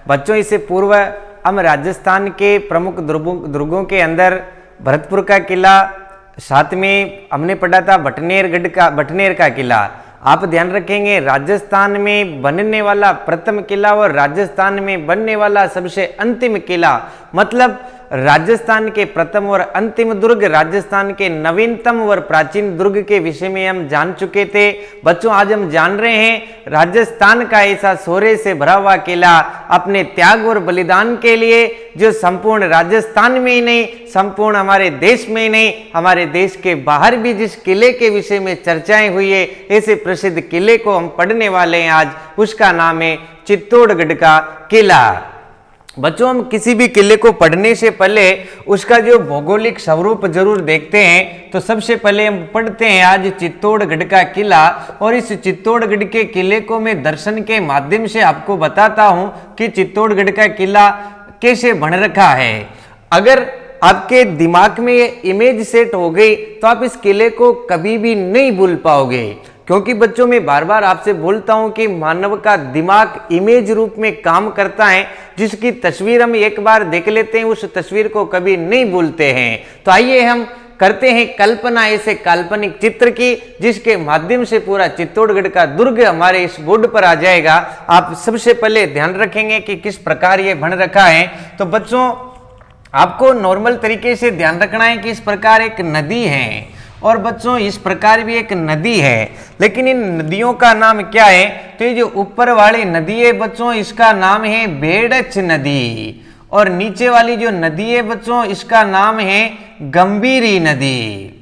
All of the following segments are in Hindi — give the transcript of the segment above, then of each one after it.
बच्चों इससे पूर्व हम राजस्थान के प्रमुख दुर्गों के अंदर भरतपुर का किला, साथ में हमने पढ़ा था बटनेर का किला। आप ध्यान रखेंगे राजस्थान में बनने वाला प्रथम किला और राजस्थान में बनने वाला सबसे अंतिम किला, मतलब राजस्थान के प्रथम और अंतिम दुर्ग, राजस्थान के नवीनतम और प्राचीन दुर्ग के विषय में हम जान चुके थे। बच्चों आज हम जान रहे हैं राजस्थान का ऐसा शौर्य से भरा हुआ किला, अपने त्याग और बलिदान के लिए, जो संपूर्ण राजस्थान में ही नहीं, संपूर्ण हमारे देश में ही नहीं, हमारे देश के बाहर भी जिस किले के विषय में चर्चाएं हुई है, ऐसे प्रसिद्ध किले को हम पढ़ने वाले हैं आज। उसका नाम है चित्तौड़गढ़ का किला। बच्चों हम किसी भी किले को पढ़ने से पहले उसका जो भौगोलिक स्वरूप जरूर देखते हैं। तो सबसे पहले हम पढ़ते हैं आज चित्तौड़गढ़ का किला, और इस चित्तौड़गढ़ के किले को मैं दर्शन के माध्यम से आपको बताता हूं कि चित्तौड़गढ़ का किला कैसे बन रखा है। अगर आपके दिमाग में ये इमेज सेट हो गई तो आप इस किले को कभी भी नहीं भूल पाओगे, क्योंकि बच्चों मैं बार बार आपसे बोलता हूं कि मानव का दिमाग इमेज रूप में काम करता है। जिसकी तस्वीर हम एक बार देख लेते हैं उस तस्वीर को कभी नहीं भूलते हैं। तो आइए हम करते हैं कल्पना ऐसे काल्पनिक चित्र की, जिसके माध्यम से पूरा चित्तौड़गढ़ का दुर्ग हमारे इस बोर्ड पर आ जाएगा। आप सबसे पहले ध्यान रखेंगे कि किस प्रकार ये बन रखा है। तो बच्चों आपको नॉर्मल तरीके से ध्यान रखना है कि इस प्रकार एक नदी है, और बच्चों इस प्रकार भी एक नदी है, लेकिन इन नदियों का नाम क्या है? तो ये जो ऊपर वाली नदी है बच्चों इसका नाम है बेड़च नदी, और नीचे वाली जो नदी है बच्चों इसका नाम है गंभीरी नदी।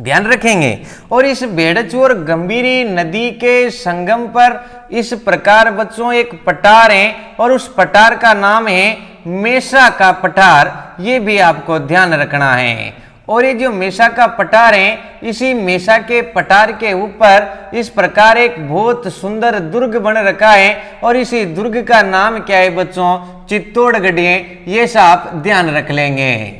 ध्यान रखेंगे। और इस बेड़च और गंभीरी नदी के संगम पर इस प्रकार बच्चों एक पठार है, और उस पठार का नाम है मेसा का पठार। ये भी आपको ध्यान रखना है। और ये जो मेसा का पठार है, इसी मेसा के पठार के ऊपर इस प्रकार एक बहुत सुंदर दुर्ग बन रखा है, और इसी दुर्ग का नाम क्या है बच्चों? चित्तौड़गढ़ है। ये सब आप ध्यान रख लेंगे।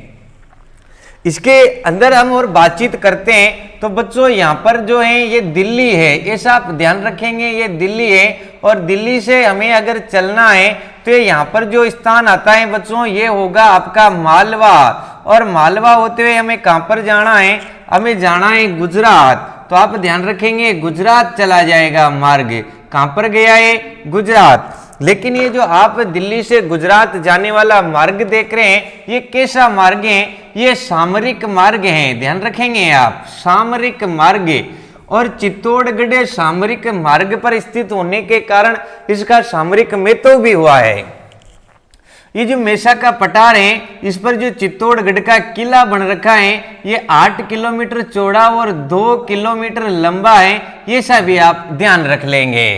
इसके अंदर हम और बातचीत करते हैं। तो बच्चों यहाँ पर जो है ये दिल्ली है, ऐसा आप ध्यान रखेंगे, ये दिल्ली है। और दिल्ली से हमें अगर चलना है तो यहाँ पर जो स्थान आता है बच्चों ये होगा आपका मालवा, और मालवा होते हुए हमें कहाँ पर जाना है? हमें जाना है गुजरात। तो आप ध्यान रखेंगे गुजरात चला जाएगा मार्ग। कहाँ पर गया है? गुजरात। लेकिन ये जो आप दिल्ली से गुजरात जाने वाला मार्ग देख रहे हैं ये कैसा मार्ग है? ये सामरिक मार्ग है। ध्यान रखेंगे आप, सामरिक मार्ग। और चित्तौड़गढ़ सामरिक मार्ग पर स्थित होने के कारण इसका सामरिक महत्व भी हुआ है। ये जो मेसा का पठार है इस पर जो चित्तौड़गढ़ का किला बन रखा है ये 8 किलोमीटर चौड़ा और 2 किलोमीटर लंबा है। ये सब भी आप ध्यान रख लेंगे।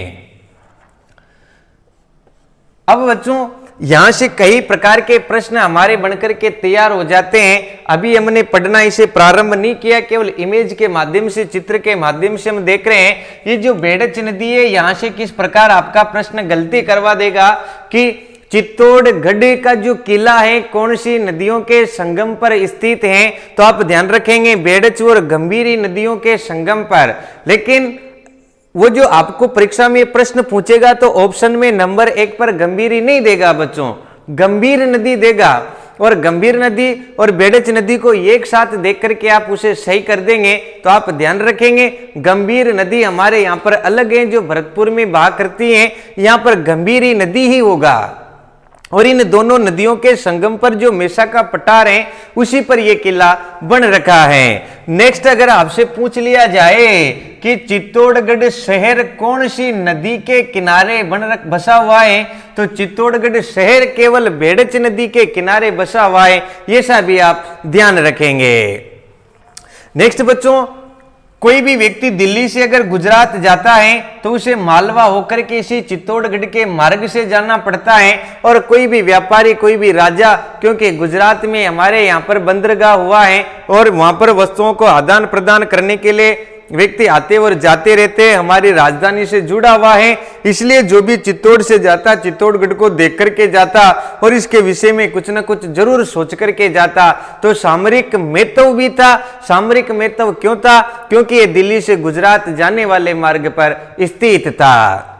अब बच्चों यहां से कई प्रकार के प्रश्न हमारे बनकर के तैयार हो जाते हैं। अभी हमने पढ़ना इसे प्रारंभ नहीं किया, केवल इमेज के माध्यम से, चित्र के माध्यम से हम देख रहे हैं। ये जो बेड़च नदी है यहां से किस प्रकार आपका प्रश्न गलती करवा देगा कि चित्तौड़गढ़ का जो किला है कौन सी नदियों के संगम पर स्थित है? तो आप ध्यान रखेंगे बेड़च और गंभीरी नदियों के संगम पर। लेकिन वो जो आपको परीक्षा में प्रश्न पूछेगा तो ऑप्शन में नंबर 1 पर गंभीरी नहीं देगा बच्चों, गंभीर नदी देगा। और गंभीर नदी और बेड़च नदी को एक साथ देख करके आप उसे सही कर देंगे। तो आप ध्यान रखेंगे गंभीर नदी हमारे यहाँ पर अलग है, जो भरतपुर में बहा करती है, यहाँ पर गंभीरी नदी ही होगा। और इन दोनों नदियों के संगम पर जो मेसा का पठार है उसी पर यह किला बन रखा है। नेक्स्ट अगर आपसे पूछ लिया जाए कि चित्तौड़गढ़ शहर कौन सी नदी के किनारे बसा हुआ है, तो चित्तौड़गढ़ शहर केवल बेड़च नदी के किनारे बसा हुआ है। ये सब भी आप ध्यान रखेंगे। नेक्स्ट बच्चों, कोई भी व्यक्ति दिल्ली से अगर गुजरात जाता है तो उसे मालवा होकर के इसी चित्तौड़गढ़ के मार्ग से जाना पड़ता है। और कोई भी व्यापारी, कोई भी राजा, क्योंकि गुजरात में हमारे यहाँ पर बंदरगाह हुआ है और वहां पर वस्तुओं को आदान प्रदान करने के लिए व्यक्ति आते और जाते रहते हैं, हमारी राजधानी से जुड़ा हुआ है। इसलिए जो भी चित्तौड़ से जाता चित्तौड़गढ़ को देख करके जाता और इसके विषय में कुछ न कुछ जरूर सोच करके जाता। तो सामरिक महत्व भी था। सामरिक महत्व क्यों था? क्योंकि ये दिल्ली से गुजरात जाने वाले मार्ग पर स्थित था।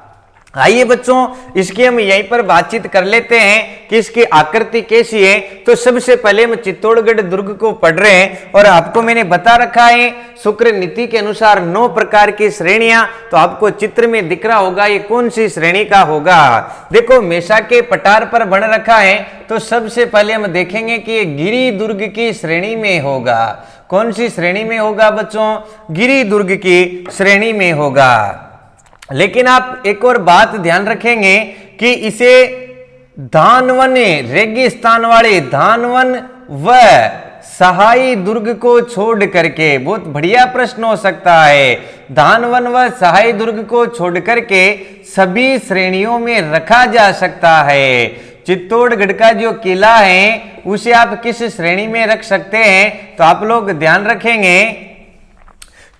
आइए बच्चों, इसकी हम यहीं पर बातचीत कर लेते हैं कि इसकी आकृति कैसी है। तो सबसे पहले हम चित्तौड़गढ़ दुर्ग को पढ़ रहे हैं और आपको मैंने बता रखा है शुक्र नीति के अनुसार 9 प्रकार की श्रेणियां। तो आपको चित्र में दिख रहा होगा ये कौन सी श्रेणी का होगा। देखो मेषा के पठार पर बन रखा है, तो सबसे पहले हम देखेंगे कि ये गिरि दुर्ग की श्रेणी में होगा। कौन सी श्रेणी में होगा बच्चों? गिरि दुर्ग की श्रेणी में होगा। लेकिन आप एक और बात ध्यान रखेंगे कि इसे धानवन, रेगिस्तान वाले धानवन व सहाई दुर्ग को छोड़ करके, बहुत बढ़िया प्रश्न हो सकता है, धानवन व सहाई दुर्ग को छोड़ करके सभी श्रेणियों में रखा जा सकता है। चित्तौड़गढ़ का जो किला है उसे आप किस श्रेणी में रख सकते हैं? तो आप लोग ध्यान रखेंगे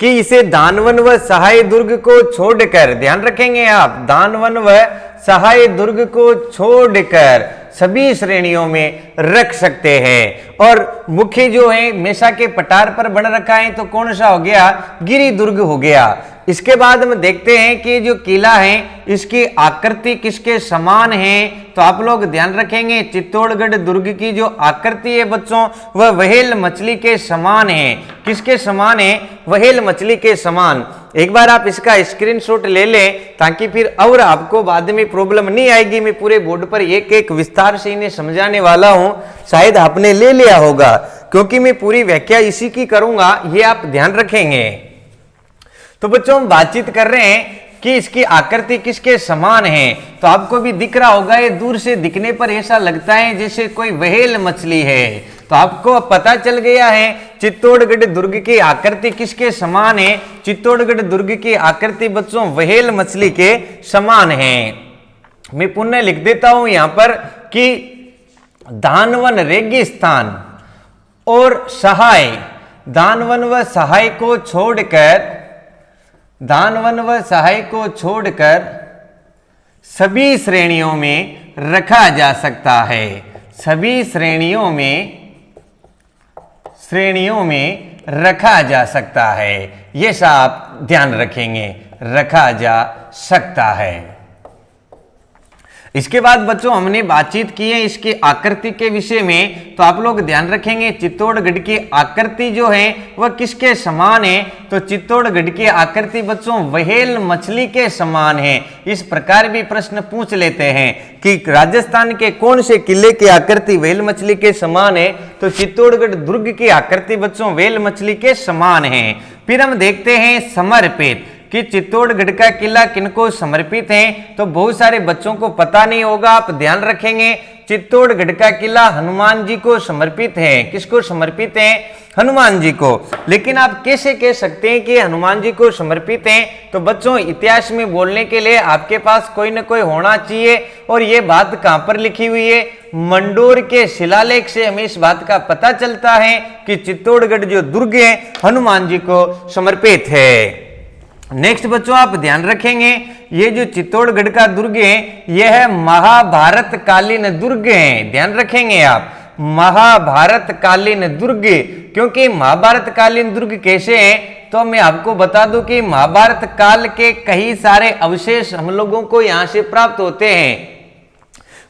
कि इसे दानवन व सहाय दुर्ग को छोड़कर, ध्यान रखेंगे आप, दानवन व सहाय दुर्ग को छोड़कर सभी श्रेणियों में रख सकते हैं। और मुख्य जो है मेषा के पठार पर बन रखा है, तो कौन सा हो गया? गिरि दुर्ग हो गया। इसके बाद हम देखते हैं कि जो किला है इसकी आकृति किसके समान है। तो आप लोग ध्यान रखेंगे चित्तौड़गढ़ दुर्ग की जो आकृति है बच्चों, वह व्हेल मछली के समान है। किसके समान है? व्हेल मछली के समान। एक बार आप इसका स्क्रीनशॉट ले लें ताकि फिर और आपको बाद में प्रॉब्लम नहीं आएगी। मैं पूरे बोर्ड पर एक एक विस्तार से इन्हें समझाने वाला हूं, शायद आपने ले लिया होगा, क्योंकि मैं पूरी व्याख्या इसी की करूंगा, ये आप ध्यान रखेंगे। तो बच्चों हम बातचीत कर रहे हैं कि इसकी आकृति किसके समान है। तो आपको भी दिख रहा होगा, ये दूर से दिखने पर ऐसा लगता है जैसे कोई व्हेल मछली है। तो आपको पता चल गया है चित्तौड़गढ़ दुर्ग की आकृति किसके समान है। चित्तौड़गढ़ दुर्ग की आकृति बच्चों व्हेल मछली के समान है। मैं पुनः लिख देता हूं यहां पर कि दानवन रेगिस्तान और सहाय, दानवन व सहाय को छोड़कर, दानवन व सहाय को छोड़कर सभी श्रेणियों में रखा जा सकता है। सभी श्रेणियों में रखा जा सकता है, ये सा आप ध्यान रखेंगे, रखा जा सकता है। इसके बाद बच्चों हमने बातचीत की है इसकी आकृति के विषय में। तो आप लोग ध्यान रखेंगे चित्तौड़गढ़ की आकृति जो है वह किसके समान है। तो चित्तौड़गढ़ की आकृति बच्चों व्हेल मछली के समान है। इस प्रकार भी प्रश्न पूछ लेते हैं कि राजस्थान के कौन से किले की आकृति व्हेल मछली के समान है। तो चित्तौड़गढ़ दुर्ग की आकृति बच्चों व्हेल मछली के समान है। फिर हम देखते हैं समर्पित, कि चित्तौड़गढ़ का किला किनको समर्पित है। तो बहुत सारे बच्चों को पता नहीं होगा, आप ध्यान रखेंगे चित्तौड़गढ़ का किला हनुमान जी को समर्पित है। किसको समर्पित है? हनुमान जी को। लेकिन आप कैसे कह सकते हैं कि हनुमान जी को समर्पित है? तो बच्चों इतिहास में बोलने के लिए आपके पास कोई न कोई होना चाहिए। और ये बात कहां पर लिखी हुई है? मंडोर के शिलालेख से हमें इस बात का पता चलता है कि चित्तौड़गढ़ जो दुर्ग है हनुमान जी को समर्पित है। नेक्स्ट बच्चों आप ध्यान रखेंगे ये जो चित्तौड़गढ़ का दुर्ग है यह है महाभारत कालीन दुर्ग है। ध्यान रखेंगे आप, महाभारत कालीन दुर्ग। क्योंकि महाभारत कालीन दुर्ग कैसे है? तो मैं आपको बता दूं कि महाभारत काल के कई सारे अवशेष हम लोगों को यहां से प्राप्त होते हैं।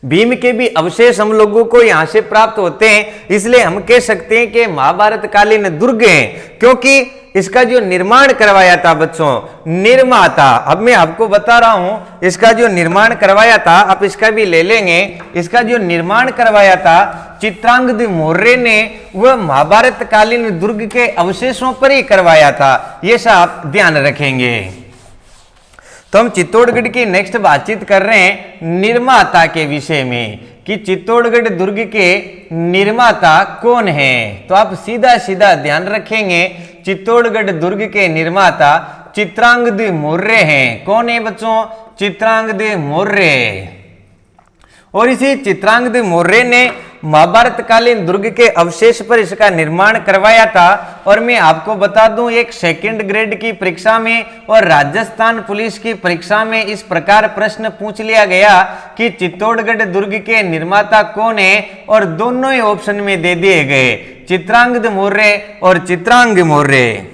भीम के भी अवशेष हम लोगों को यहां से प्राप्त होते हैं। इसलिए हम कह सकते हैं कि महाभारत कालीन दुर्ग है, क्योंकि इसका जो निर्माण करवाया था बच्चों निर्माता, अब मैं आपको बता रहा हूं इसका जो निर्माण करवाया था, आप इसका भी ले लेंगे, इसका जो निर्माण करवाया था चित्रांगद मौर्य ने, वह महाभारत कालीन दुर्ग के अवशेषों पर ही करवाया था। ये सब आप ध्यान रखेंगे। तो हम चित्तौड़गढ़ की नेक्स्ट बातचीत कर रहे हैं निर्माता के विषय में कि चित्तौड़गढ़ दुर्ग के निर्माता कौन है। तो आप सीधा सीधा ध्यान रखेंगे चित्तौड़गढ़ दुर्ग के निर्माता चित्रांगद मौर्य हैं। कौन है बच्चों? चित्रांगद मौर्य। और इसी चित्रांगद मौर्य ने महाभारत कालीन दुर्ग के अवशेष पर इसका निर्माण करवाया था। और मैं आपको बता दूं एक सेकंड ग्रेड की परीक्षा में और राजस्थान पुलिस की परीक्षा में इस प्रकार प्रश्न पूछ लिया गया कि चित्तौड़गढ़ दुर्ग के निर्माता कौन है, और दोनों ही ऑप्शन में दे दिए गए चित्रांगद मौर्य और चित्रांग मौर्य।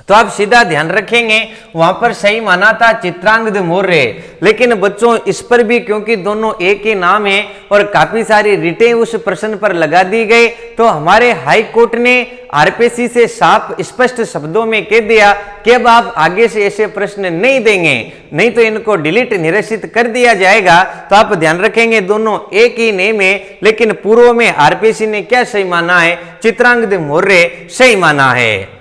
तो आप सीधा ध्यान रखेंगे वहां पर सही माना था चित्रांगद मौर्य, लेकिन बच्चों इस पर भी क्योंकि दोनों एक ही नाम है और काफी सारी रिटें उस प्रश्न पर लगा दी गई, तो हमारे हाई कोर्ट ने आरपीसी से साफ स्पष्ट शब्दों में कह दिया कि अब आप आगे से ऐसे प्रश्न नहीं देंगे, नहीं तो इनको डिलीट निरसित कर दिया जाएगा। तो आप ध्यान रखेंगे दोनों एक ही नेम है, लेकिन पूर्व में आरपीसी ने क्या सही माना है, चित्रांगद मौर्य सही माना है।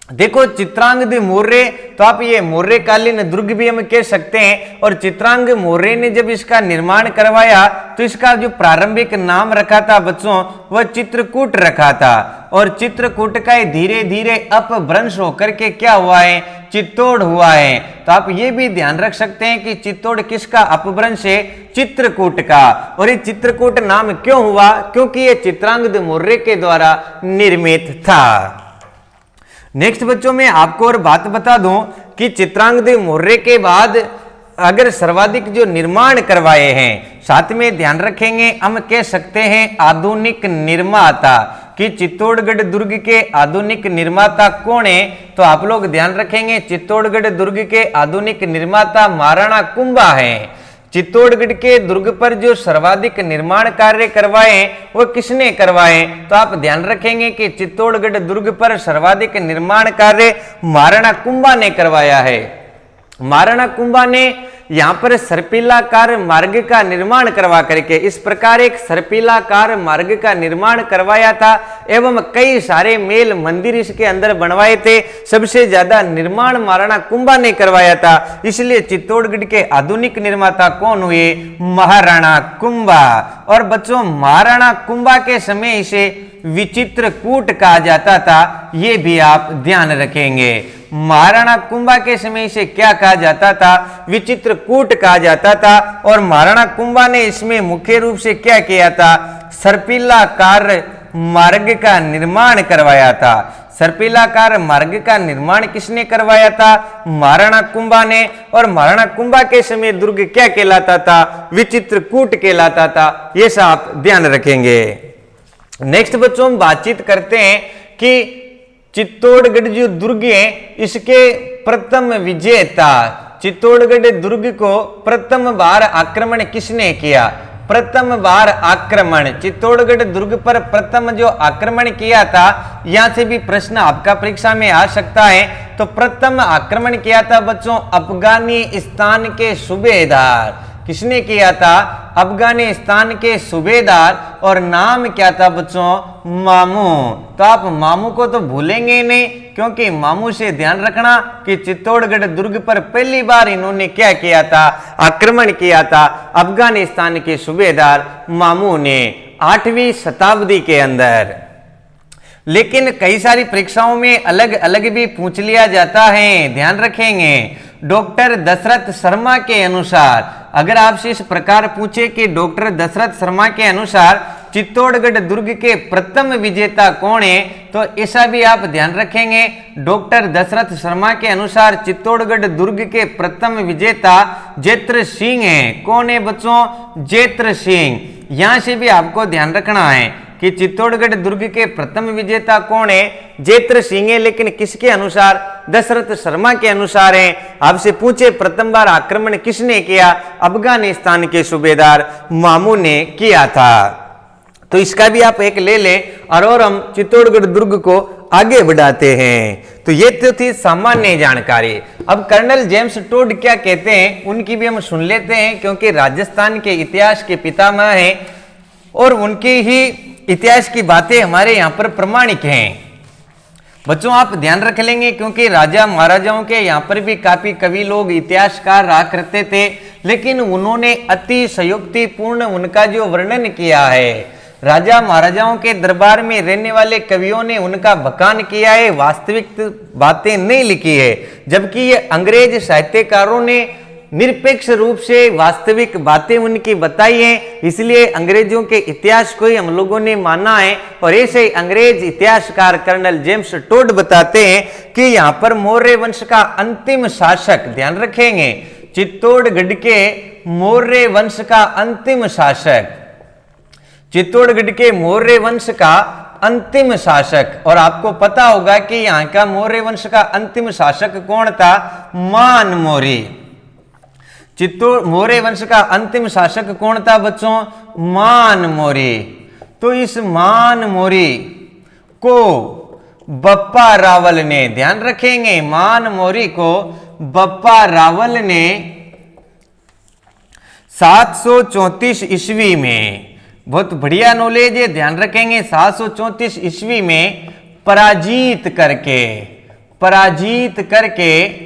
देखो चित्रांगद मौर्य, तो आप ये मौर्यकालीन दुर्ग भी हम कह सकते हैं, और चित्रांग मौर्य ने जब इसका निर्माण करवाया तो इसका जो प्रारंभिक नाम रखा था बच्चों वह चित्रकूट रखा था, और चित्रकूट का धीरे धीरे अपभ्रंश होकर के क्या हुआ है, चित्तौड़ हुआ है। तो आप ये भी ध्यान रख सकते हैं कि चित्तौड़ किसका अपभ्रंश है, चित्रकूट का। और ये चित्रकूट नाम क्यों हुआ, क्योंकि ये चित्रांगद मौर्य के द्वारा निर्मित था। नेक्स्ट बच्चों में आपको और बात बता दूं कि चित्रांगद मौर्य के बाद अगर सर्वाधिक जो निर्माण करवाए हैं, साथ में ध्यान रखेंगे हम कह सकते हैं आधुनिक निर्माता, कि चित्तौड़गढ़ दुर्ग के आधुनिक निर्माता कौन है, तो आप लोग ध्यान रखेंगे चित्तौड़गढ़ दुर्ग के आधुनिक निर्माता महाराणा कुंभा हैं। चित्तौड़गढ़ के दुर्ग पर जो सर्वाधिक निर्माण कार्य करवाए वो किसने करवाए, तो आप ध्यान रखेंगे कि चित्तौड़गढ़ दुर्ग पर सर्वाधिक निर्माण कार्य महाराणा कुंभा ने करवाया है। महाराणा कुंभा ने यहाँ पर सर्पिलाकार मार्ग का निर्माण करवा करके इस प्रकार एक सर्पिलाकार मार्ग का निर्माण करवाया था, एवं कई सारे मेल मंदिर इसके अंदर बनवाए थे। सबसे ज्यादा निर्माण महाराणा कुंभा ने करवाया था, इसलिए चित्तौड़गढ़ के आधुनिक निर्माता कौन हुए, महाराणा कुंभा। और बच्चों महाराणा कुंभा के समय इसे विचित्रकूट कहा जाता था, ये भी आप ध्यान रखेंगे। महाराणा कुंभा के समय इसे क्या कहा जाता था, विचित्रकूट कहा जाता था। और महाराणा कुंभा ने इसमें मुख्य रूप से क्या किया था, सर्पिलाकार मार्ग का निर्माण करवाया था। सर्पिलाकार मार्ग का निर्माण किसने करवाया था, महाराणा कुंभा ने। और महाराणा कुंभा के समय दुर्ग क्या कहलाता था, विचित्रकूट कहलाता था, ये सब आप ध्यान रखेंगे। नेक्स्ट बच्चों हम बातचीत करते हैं कि चित्तौड़गढ़ जो दुर्ग है इसके प्रथम विजेता, चित्तौड़गढ़ दुर्ग को प्रथम बार आक्रमण किसने किया, प्रथम बार आक्रमण चित्तौड़गढ़ दुर्ग पर प्रथम जो आक्रमण किया था, यहां से भी प्रश्न आपका परीक्षा में आ सकता है। तो प्रथम आक्रमण किया था बच्चों अफगानिस्तान के सूबेदार, किसने किया था, अफगानिस्तान के सूबेदार, और नाम क्या था बच्चों, मामू। तो आप मामू को तो भूलेंगे नहीं, क्योंकि मामू से ध्यान रखना कि चित्तौड़गढ़ दुर्ग पर पहली बार इन्होंने क्या किया था, आक्रमण किया था अफगानिस्तान के सूबेदार मामू ने 8वीं शताब्दी के अंदर। लेकिन कई सारी परीक्षाओं में अलग अलग भी पूछ लिया जाता है, ध्यान रखेंगे। डॉक्टर दशरथ शर्मा के अनुसार अगर आपसे इस प्रकार पूछे कि डॉक्टर दशरथ शर्मा के अनुसार चित्तौड़गढ़ दुर्ग के प्रथम विजेता कौन है, तो ऐसा भी आप ध्यान रखेंगे। डॉक्टर दशरथ शर्मा के अनुसार चित्तौड़गढ़ दुर्ग के प्रथम विजेता जेत्र सिंह हैं। कौन है बच्चों, जेत्र सिंह। यहां से भी आपको ध्यान रखना है कि चित्तौड़गढ़ दुर्ग के प्रथम विजेता कौन है, जेत्र सिंह है, लेकिन किसके अनुसार, दशरथ शर्मा के अनुसार है। आपसे पूछे प्रथम बार आक्रमण किसने किया, अफगानिस्तान के सूबेदार मामू ने किया था। तो इसका भी आप एक ले लें और हम चित्तौड़गढ़ दुर्ग को आगे बढ़ाते हैं। तो ये तो थी सामान्य जानकारी। अब कर्नल जेम्स टोड क्या कहते हैं उनकी भी हम सुन लेते हैं, क्योंकि राजस्थान के इतिहास के पितामह हैं और उनकी ही इतिहास की बातें हमारे यहाँ पर प्रमाणिक हैं। बच्चों आप ध्यान रख लेंगे, क्योंकि राजा महाराजाओं के यहाँ पर भी काफी कवि लोग इतिहासकार रहा करते थे, लेकिन उन्होंने अति संयुक्तिपूर्ण उनका जो वर्णन किया है, राजा महाराजाओं के दरबार में रहने वाले कवियों ने उनका बखान किया है, वास्तविक बातें नहीं लिखी है। जबकि ये अंग्रेज साहित्यकारों ने निरपेक्ष रूप से वास्तविक बातें उनकी बताई हैं, इसलिए अंग्रेजों के इतिहास को ही हम लोगों ने माना है। और ऐसे ही अंग्रेज इतिहासकार कर्नल जेम्स टोड बताते हैं कि यहाँ पर मौर्य वंश का अंतिम शासक, ध्यान रखेंगे, चित्तौड़गढ़ के मौर्य वंश का अंतिम शासक, चित्तौड़गढ़ के मौर्य वंश का अंतिम शासक। और आपको पता होगा कि यहाँ का मौर्य वंश का अंतिम शासक कौन था? मान मौर्य। चित्तौड़ मौर्य वंश का अंतिम शासक कौन था बच्चों? मान मौर्य। तो इस मान मौर्य को बप्पा रावल ने, ध्यान रखेंगे, मान मौर्य को बप्पा रावल ने 734 ईस्वी में, बहुत बढ़िया नॉलेज है, ध्यान रखेंगे, 734 ईस्वी में पराजित करके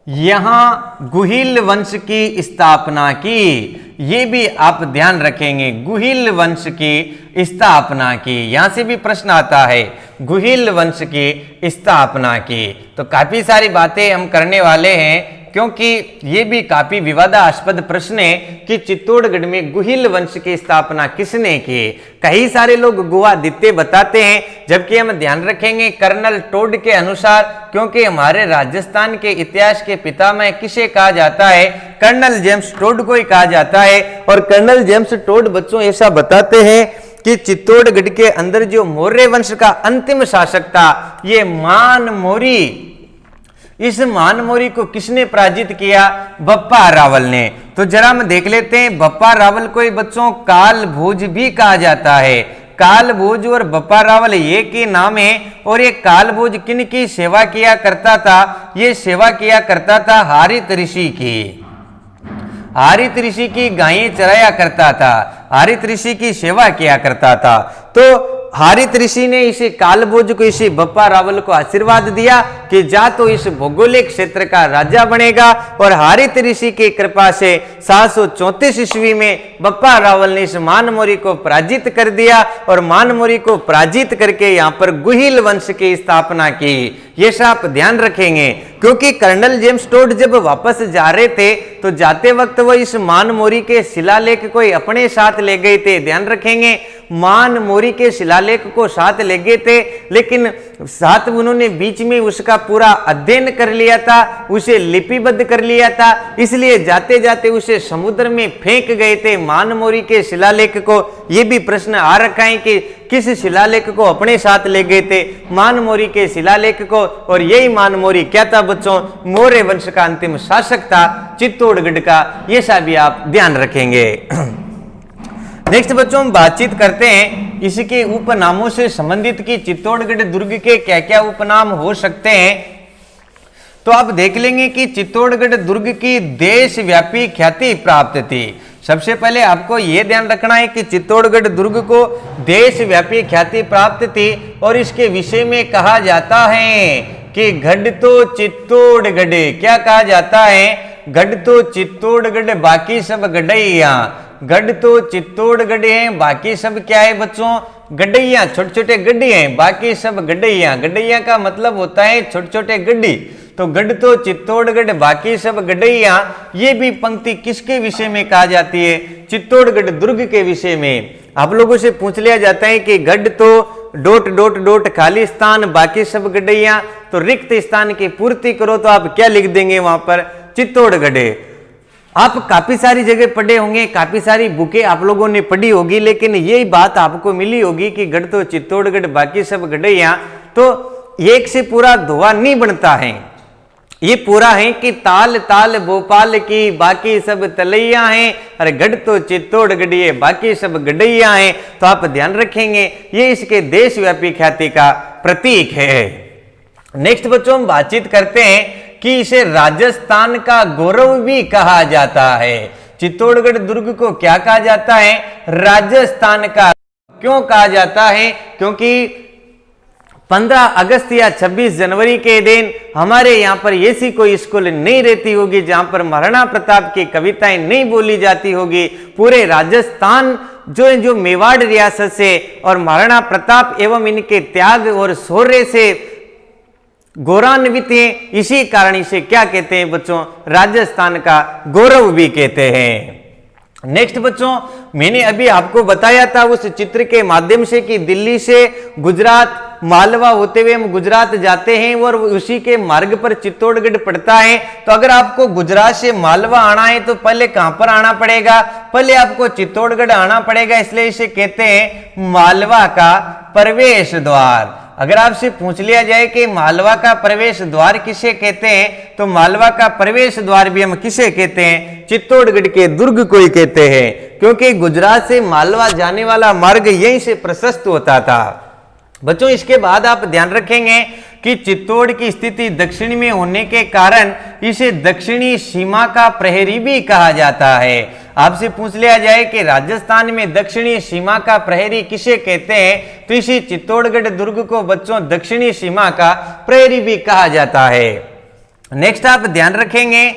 यहां गुहिल वंश की स्थापना की। ये भी आप ध्यान रखेंगे, गुहिल वंश की स्थापना की। यहां से भी प्रश्न आता है, गुहिल वंश की स्थापना की। तो काफी सारी बातें हम करने वाले हैं, क्योंकि ये भी काफी विवादास्पद प्रश्न है कि चित्तौड़गढ़ में गुहिल वंश की स्थापना किसने की। कई सारे लोग गुवादित्य बताते हैं, जबकि हम ध्यान रखेंगे कर्नल टोड के अनुसार, क्योंकि हमारे राजस्थान के इतिहास के पितामह किसे कहा जाता है? कर्नल जेम्स टोड को ही कहा जाता है। और कर्नल जेम्स टोड बच्चों ऐसा बताते हैं कि चित्तौड़गढ़ के अंदर जो मौर्य वंश का अंतिम शासक था, ये मान मौर्य। इस मान मौर्य को किसने पराजित किया? बप्पा रावल ने। तो जरा हम देख लेते हैं, बप्पा रावल को बच्चों काल भोज भी कहा जाता है। काल भोज और बप्पा रावल ये के नाम है। और ये काल भोज किन की सेवा किया करता था? ये सेवा किया करता था हारित ऋषि की। हारित ऋषि की गायें चराया करता था, हारित ऋषि की सेवा किया करता था। तो हारित ऋषि ने इसे कालभोज को, इसे बप्पा रावल को आशीर्वाद दिया कि जा तो इस भौगोलिक क्षेत्र का राजा बनेगा। और हारित ऋषि की कृपा से 734 ईस्वी में बप्पा रावल ने इस मान मौर्य को पराजित कर दिया। और मान मौर्य को पराजित करके यहाँ पर गुहिल वंश की स्थापना की। ये आप ध्यान रखेंगे, क्योंकि कर्नल जेम्स टोड जब वापस जा रहे थे तो जाते वक्त वो इस मान मौर्य के शिलालेख को अपने साथ ले गए थे। ध्यान रखेंगे, मान मौर्य के शिलालेख को साथ ले गए थे, लेकिन साथ उन्होंने बीच में उसका पूरा अध्ययन कर लिया था, उसे लिपिबद्ध कर लिया था, इसलिए जाते जाते उसे समुद्र में फेंक गए थे मान मौर्य के शिलालेख को। यह भी प्रश्न आ रखा है कि किस शिलालेख को अपने साथ ले गए थे? मान मौर्य के शिलालेख को। और यही मान मौर्य क्या था बच्चों? मौर्य वंश का अंतिम शासक था चित्तौड़गढ़ का। ये सब भी आप ध्यान रखेंगे। नेक्स्ट बच्चों हम बातचीत करते हैं इसके उपनामों से संबंधित कि चित्तौड़गढ़ दुर्ग के क्या क्या उपनाम हो सकते हैं। तो आप देख लेंगे कि चित्तौड़गढ़ दुर्ग की देशव्यापी ख्याति प्राप्त थी। सबसे पहले आपको यह ध्यान रखना है कि चित्तौड़गढ़ दुर्ग को देशव्यापी ख्याति प्राप्त थी। और इसके विषय में कहा जाता है कि गढ़ तो चित्तौड़गढ़, क्या कहा जाता है? गढ़ तो चित्तौड़गढ़, बाकी सब गढ़ैया। गढ़ तो चित्तौड़गढ़ है, बाकी सब क्या है बच्चों? गड्ढैया, छोटे छोटे गड्ढे हैं, बाकी सब गड्ढैया। गड्ढैया का मतलब होता है छोटे छोटे गड्ढी। तो गढ़ तो चित्तौड़गढ़, बाकी सब गड्ढैया। ये भी पंक्ति किसके विषय में कहा जाती है? चित्तौड़गढ़ दुर्ग के विषय में। आप लोगों से पूछ लिया जाता है कि गढ़ तो ... खाली स्थान, बाकी सब गड्ढैया। तो रिक्त स्थान की पूर्ति करो, तो आप क्या लिख देंगे वहां पर? चित्तौड़गढ़। आप काफी सारी जगह पढ़े होंगे, काफी सारी बुकें आप लोगों ने पढ़ी होगी, लेकिन यही बात आपको मिली होगी कि गढ़ तो चित्तौड़गढ़, बाकी सब गड्ढैया। तो एक से पूरा धोआ नहीं बनता है, ये पूरा है कि ताल ताल भोपाल की, बाकी सब तलैया हैं। अरे गढ़ तो चित्तौड़गढ़ है, बाकी सब गड्ढैया हैं। तो आप ध्यान रखेंगे, ये इसके देशव्यापी ख्याति का प्रतीक है। नेक्स्ट बच्चों हम बातचीत करते हैं कि इसे राजस्थान का गौरव भी कहा जाता है। चित्तौड़गढ़ दुर्ग को क्या कहा जाता है? राजस्थान का। क्यों कहा जाता है? क्योंकि 15 अगस्त या 26 जनवरी के दिन हमारे यहाँ पर ऐसी कोई स्कूल नहीं रहती होगी जहां पर महाराणा प्रताप की कविताएं नहीं बोली जाती होगी। पूरे राजस्थान जो मेवाड़ रियासत से और महाराणा प्रताप एवं इनके त्याग और शौर्य से गौरवान्वित है। इसी कारण इसे क्या कहते हैं बच्चों? राजस्थान का गौरव भी कहते हैं। नेक्स्ट बच्चों, मैंने अभी आपको बताया था उस चित्र के माध्यम से कि दिल्ली से गुजरात, मालवा होते हुए हम गुजरात जाते हैं और उसी के मार्ग पर चित्तौड़गढ़ पड़ता है। तो अगर आपको गुजरात से मालवा आना है तो पहले कहां पर आना पड़ेगा? पहले आपको चित्तौड़गढ़ आना पड़ेगा, इसलिए इसे कहते हैं मालवा का प्रवेश द्वार। अगर आपसे पूछ लिया जाए कि मालवा का प्रवेश द्वार किसे कहते हैं, तो मालवा का प्रवेश द्वार भी हम किसे कहते हैं, चित्तौड़गढ़ के दुर्ग को ही कहते हैं, क्योंकि गुजरात से मालवा जाने वाला मार्ग यहीं से प्रशस्त होता था। बच्चों, इसके बाद आप ध्यान रखेंगे कि चित्तौड़ की स्थिति दक्षिण में होने के कारण इसे दक्षिणी सीमा का प्रहरी भी कहा जाता है। आपसे पूछ लिया जाए कि राजस्थान में दक्षिणी सीमा का प्रहरी किसे कहते हैं, तो इसी चित्तौड़गढ़ दुर्ग को बच्चों दक्षिणी सीमा का प्रहरी भी कहा जाता है। नेक्स्ट आप ध्यान रखेंगे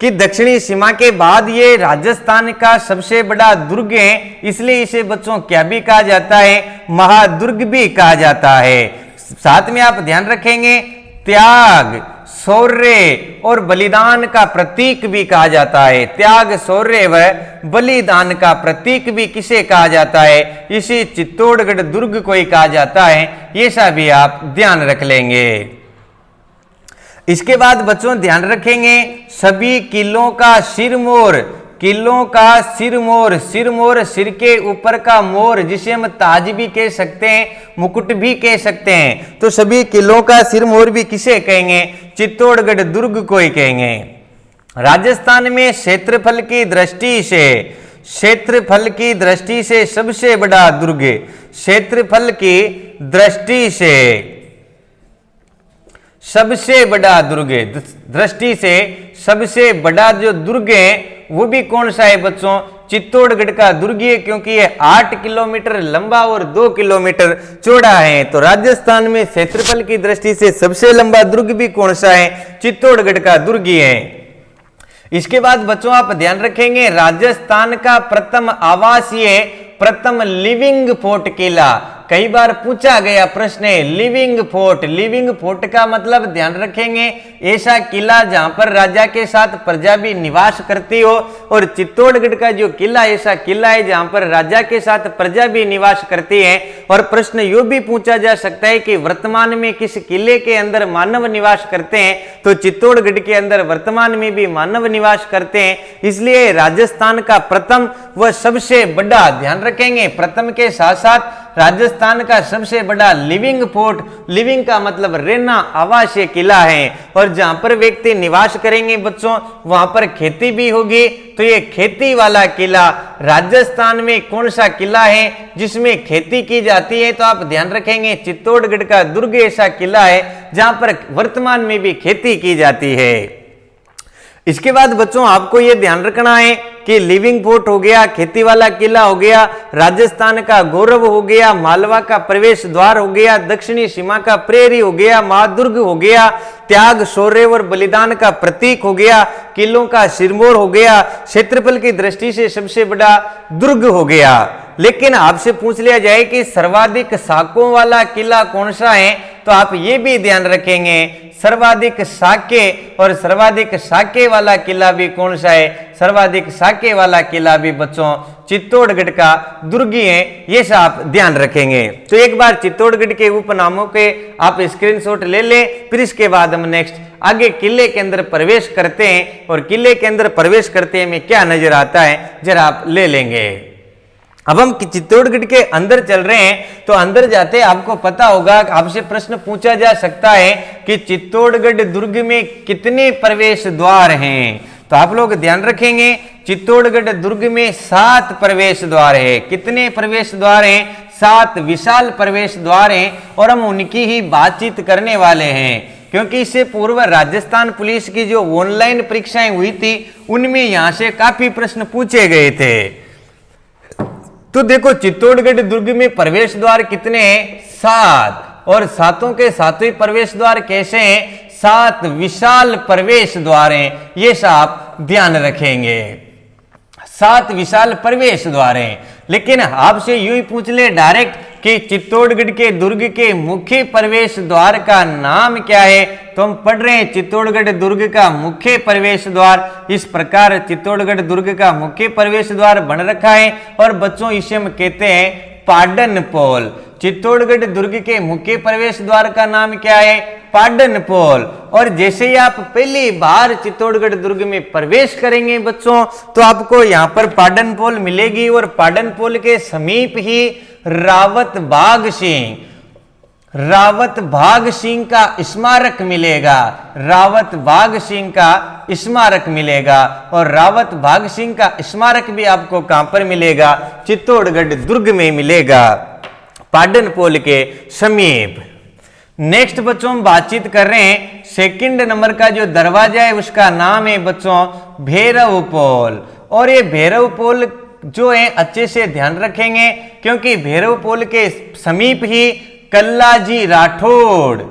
कि दक्षिणी सीमा के बाद ये राजस्थान का सबसे बड़ा दुर्ग है, इसलिए इसे बच्चों क्या भी कहा जाता है, महादुर्ग भी कहा जाता है। साथ में आप ध्यान रखेंगे त्याग, शौर्य और बलिदान का प्रतीक भी कहा जाता है। त्याग, शौर्य व बलिदान का प्रतीक भी किसे कहा जाता है, इसी चित्तौड़गढ़ दुर्ग को ही कहा जाता है। ये सब भी आप ध्यान रख लेंगे। इसके बाद बच्चों ध्यान रखेंगे सभी किलों का सिरमौर, किलों का सिरमौर, सिरमौर सिर के ऊपर का मोर, जिसे हम ताज भी कह सकते हैं, मुकुट भी कह सकते हैं। तो सभी किलों का सिरमौर भी किसे कहेंगे, चित्तौड़गढ़ दुर्ग को ही कहेंगे। राजस्थान में क्षेत्रफल की दृष्टि से, क्षेत्रफल की दृष्टि से सबसे बड़ा दुर्ग, क्षेत्रफल की दृष्टि से सबसे बड़ा दुर्ग, दृष्टि से सबसे बड़ा जो दुर्ग है वो भी कौन सा है बच्चों, चित्तौड़गढ़ का दुर्ग है, क्योंकि ये 8 किलोमीटर लंबा और 2 किलोमीटर चौड़ा है। तो राजस्थान में क्षेत्रफल की दृष्टि से सबसे लंबा दुर्ग भी कौन सा है, चित्तौड़गढ़ का दुर्ग ही है। इसके बाद बच्चों आप ध्यान रखेंगे राजस्थान का प्रथम आवासीय, प्रथम लिविंग फोर्ट किला, कई बार पूछा गया प्रश्न है लिविंग फोर्ट। लिविंग फोर्ट का मतलब ध्यान रखेंगे ऐसा किला जहां पर राजा के साथ प्रजा भी निवास करती हो, और चित्तौड़गढ़ का जो किला ऐसा किला है जहां पर राजा के साथ प्रजा भी निवास करती है। और प्रश्न यो भी पूछा जा सकता है कि वर्तमान में किस किले के अंदर मानव निवास करते हैं, तो चित्तौड़गढ़ के अंदर वर्तमान में भी मानव निवास करते हैं। इसलिए राजस्थान का प्रथम व सबसे बड़ा, ध्यान रखेंगे प्रथम के साथ साथ राजस्थान का सबसे बड़ा लिविंग फोर्ट, लिविंग का मतलब रहना, आवासीय किला है, और जहां पर व्यक्ति निवास करेंगे बच्चों वहां पर खेती भी होगी। तो ये खेती वाला किला राजस्थान में कौन सा किला है जिसमें खेती की जाती है, तो आप ध्यान रखेंगे चित्तौड़गढ़ का दुर्ग ऐसा किला है जहां पर वर्तमान में भी खेती की जाती है। इसके बाद बच्चों आपको यह ध्यान रखना है कि लिविंग फोर्ट हो गया, खेती वाला किला हो गया, राजस्थान का गौरव हो गया, मालवा का प्रवेश द्वार हो गया, दक्षिणी सीमा का प्रहरी हो गया, महादुर्ग हो गया, त्याग, शौर्य और बलिदान का प्रतीक हो गया, किलों का सिरमौर हो गया, क्षेत्रफल की दृष्टि से सबसे बड़ा दुर्ग हो गया। लेकिन आपसे पूछ लिया जाए कि सर्वाधिक शाखों वाला किला कौन सा है, तो आप ये भी ध्यान रखेंगे सर्वाधिक शाखे, और सर्वाधिक शाखे वाला किला भी कौन सा है, सर्वाधिक शाखे वाला किला भी बच्चों चित्तौड़गढ़ का दुर्ग है। ये सब आप ध्यान रखेंगे। तो एक बार चित्तौड़गढ़ के उपनामों के आप स्क्रीनशॉट ले लें, फिर इसके बाद हम नेक्स्ट आगे किले के अंदर प्रवेश करते हैं, और किले के अंदर प्रवेश करते में क्या नजर आता है जरा आप ले लेंगे। अब हम चित्तौड़गढ़ के अंदर चल रहे हैं, तो अंदर जाते आपको पता होगा, आपसे प्रश्न पूछा जा सकता है कि चित्तौड़गढ़ दुर्ग में कितने प्रवेश द्वार हैं, तो आप लोग ध्यान रखेंगे चित्तौड़गढ़ दुर्ग में 7 प्रवेश द्वार है। कितने प्रवेश द्वार हैं, 7 विशाल प्रवेश द्वार हैं, और हम उनकी ही बातचीत करने वाले हैं, क्योंकि इससे पूर्व राजस्थान पुलिस की जो ऑनलाइन परीक्षाएं हुई थी उनमें यहां से काफी प्रश्न पूछे गए थे। तो देखो चित्तौड़गढ़ दुर्ग में प्रवेश द्वार कितने हैं, 7, और सातों के सातों प्रवेश द्वार कैसे हैं, 7 विशाल प्रवेश द्वार हैं। ये सब आप ध्यान रखेंगे, 7 विशाल प्रवेश द्वार हैं। लेकिन आपसे यूं ही पूछ ले डायरेक्ट कि चित्तौड़गढ़ के दुर्ग के मुख्य प्रवेश द्वार का नाम क्या है, तो हम पढ़ रहे हैं चित्तौड़गढ़ दुर्ग का मुख्य प्रवेश द्वार इस प्रकार चित्तौड़गढ़ दुर्ग का मुख्य प्रवेश द्वार बन रखा है, और बच्चों इसे हम कहते हैं पाडन पोल। चित्तौड़गढ़ दुर्ग के मुख्य प्रवेश द्वार का नाम क्या है? पाडन पोल। और जैसे ही आप पहली बार चित्तौड़गढ़ दुर्ग में प्रवेश करेंगे बच्चों, तो आपको यहाँ पर पाडन पोल मिलेगी और पाडन पोल के समीप ही रावत बाघ सिंह का स्मारक मिलेगा। रावत बाघ सिंह का स्मारक मिलेगा। और रावत बाघ सिंह का स्मारक भी आपको कहां पर मिलेगा? चित्तौड़गढ़ दुर्ग में मिलेगा, पाडन पोल के समीप। नेक्स्ट बच्चों हम बातचीत कर रहे हैं सेकंड नंबर का जो दरवाजा है उसका नाम है बच्चों भैरव पोल। और ये भैरव पोल जो है अच्छे से ध्यान रखेंगे, क्योंकि भैरव पोल के समीप ही कल्लाजी राठौड़,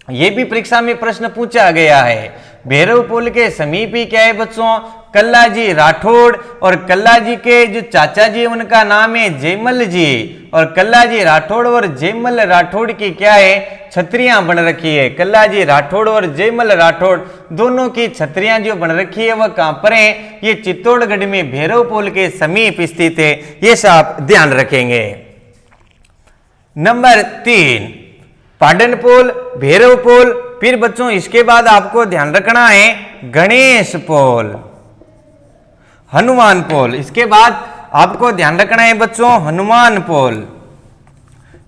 ये भी परीक्षा में प्रश्न पूछा गया है। भैरव पोल के समीप ही क्या है बच्चों? कल्लाजी राठौड़। और कल्लाजी के जो चाचा जी उनका नाम है जयमल जी। और कल्लाजी राठौड़ और जयमल राठौड़ की क्या है? छतरियां बन रखी है। कल्लाजी राठौड़ और जयमल राठौड़ दोनों की छतरियां जो बन रखी है वह कहां पर है? ये चित्तौड़गढ़ में भैरव पोल के समीप स्थित है। ये सब ध्यान रखेंगे। नंबर 3 पाडन पोल, भैरव पोल। फिर बच्चों इसके बाद आपको ध्यान रखना है गणेश पोल, हनुमान पोल। इसके बाद आपको ध्यान रखना है बच्चों हनुमान पोल।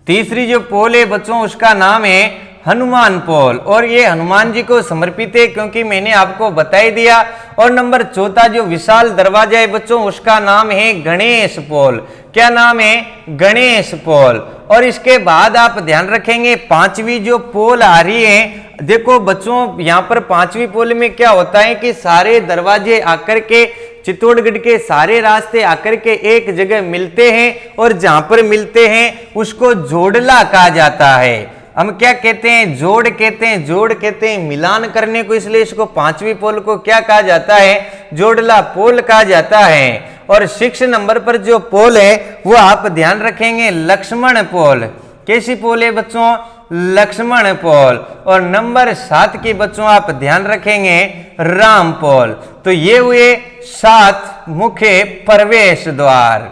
तीसरी जो पोल है बच्चों उसका नाम है हनुमान पोल। और ये हनुमान जी को समर्पित है, क्योंकि मैंने आपको बता ही दिया। और नंबर 4 जो विशाल दरवाजा है बच्चों उसका नाम है गणेश पोल। क्या नाम है? गणेश पोल। और इसके बाद आप ध्यान रखेंगे 5वीं जो पोल आ रही है। देखो बच्चों यहाँ पर 5वीं पोल में क्या होता है कि सारे दरवाजे आकर के चित्तौड़गढ़ के सारे रास्ते आकर के एक जगह मिलते हैं, और जहां पर मिलते हैं उसको जोड़ला कहा जाता है। हम क्या कहते हैं? जोड़ कहते हैं। जोड़ कहते हैं मिलान करने को, इसलिए इसको 5वीं पोल को क्या कहा जाता है? जोड़ला पोल कहा जाता है। और 6 नंबर पर जो पोल है वो आप ध्यान रखेंगे लक्ष्मण पोल। कैसी पोल है बच्चों? लक्ष्मण पोल। और नंबर 7 की बच्चों आप ध्यान रखेंगे राम पोल। तो ये हुए 7 मुख्य प्रवेश द्वार,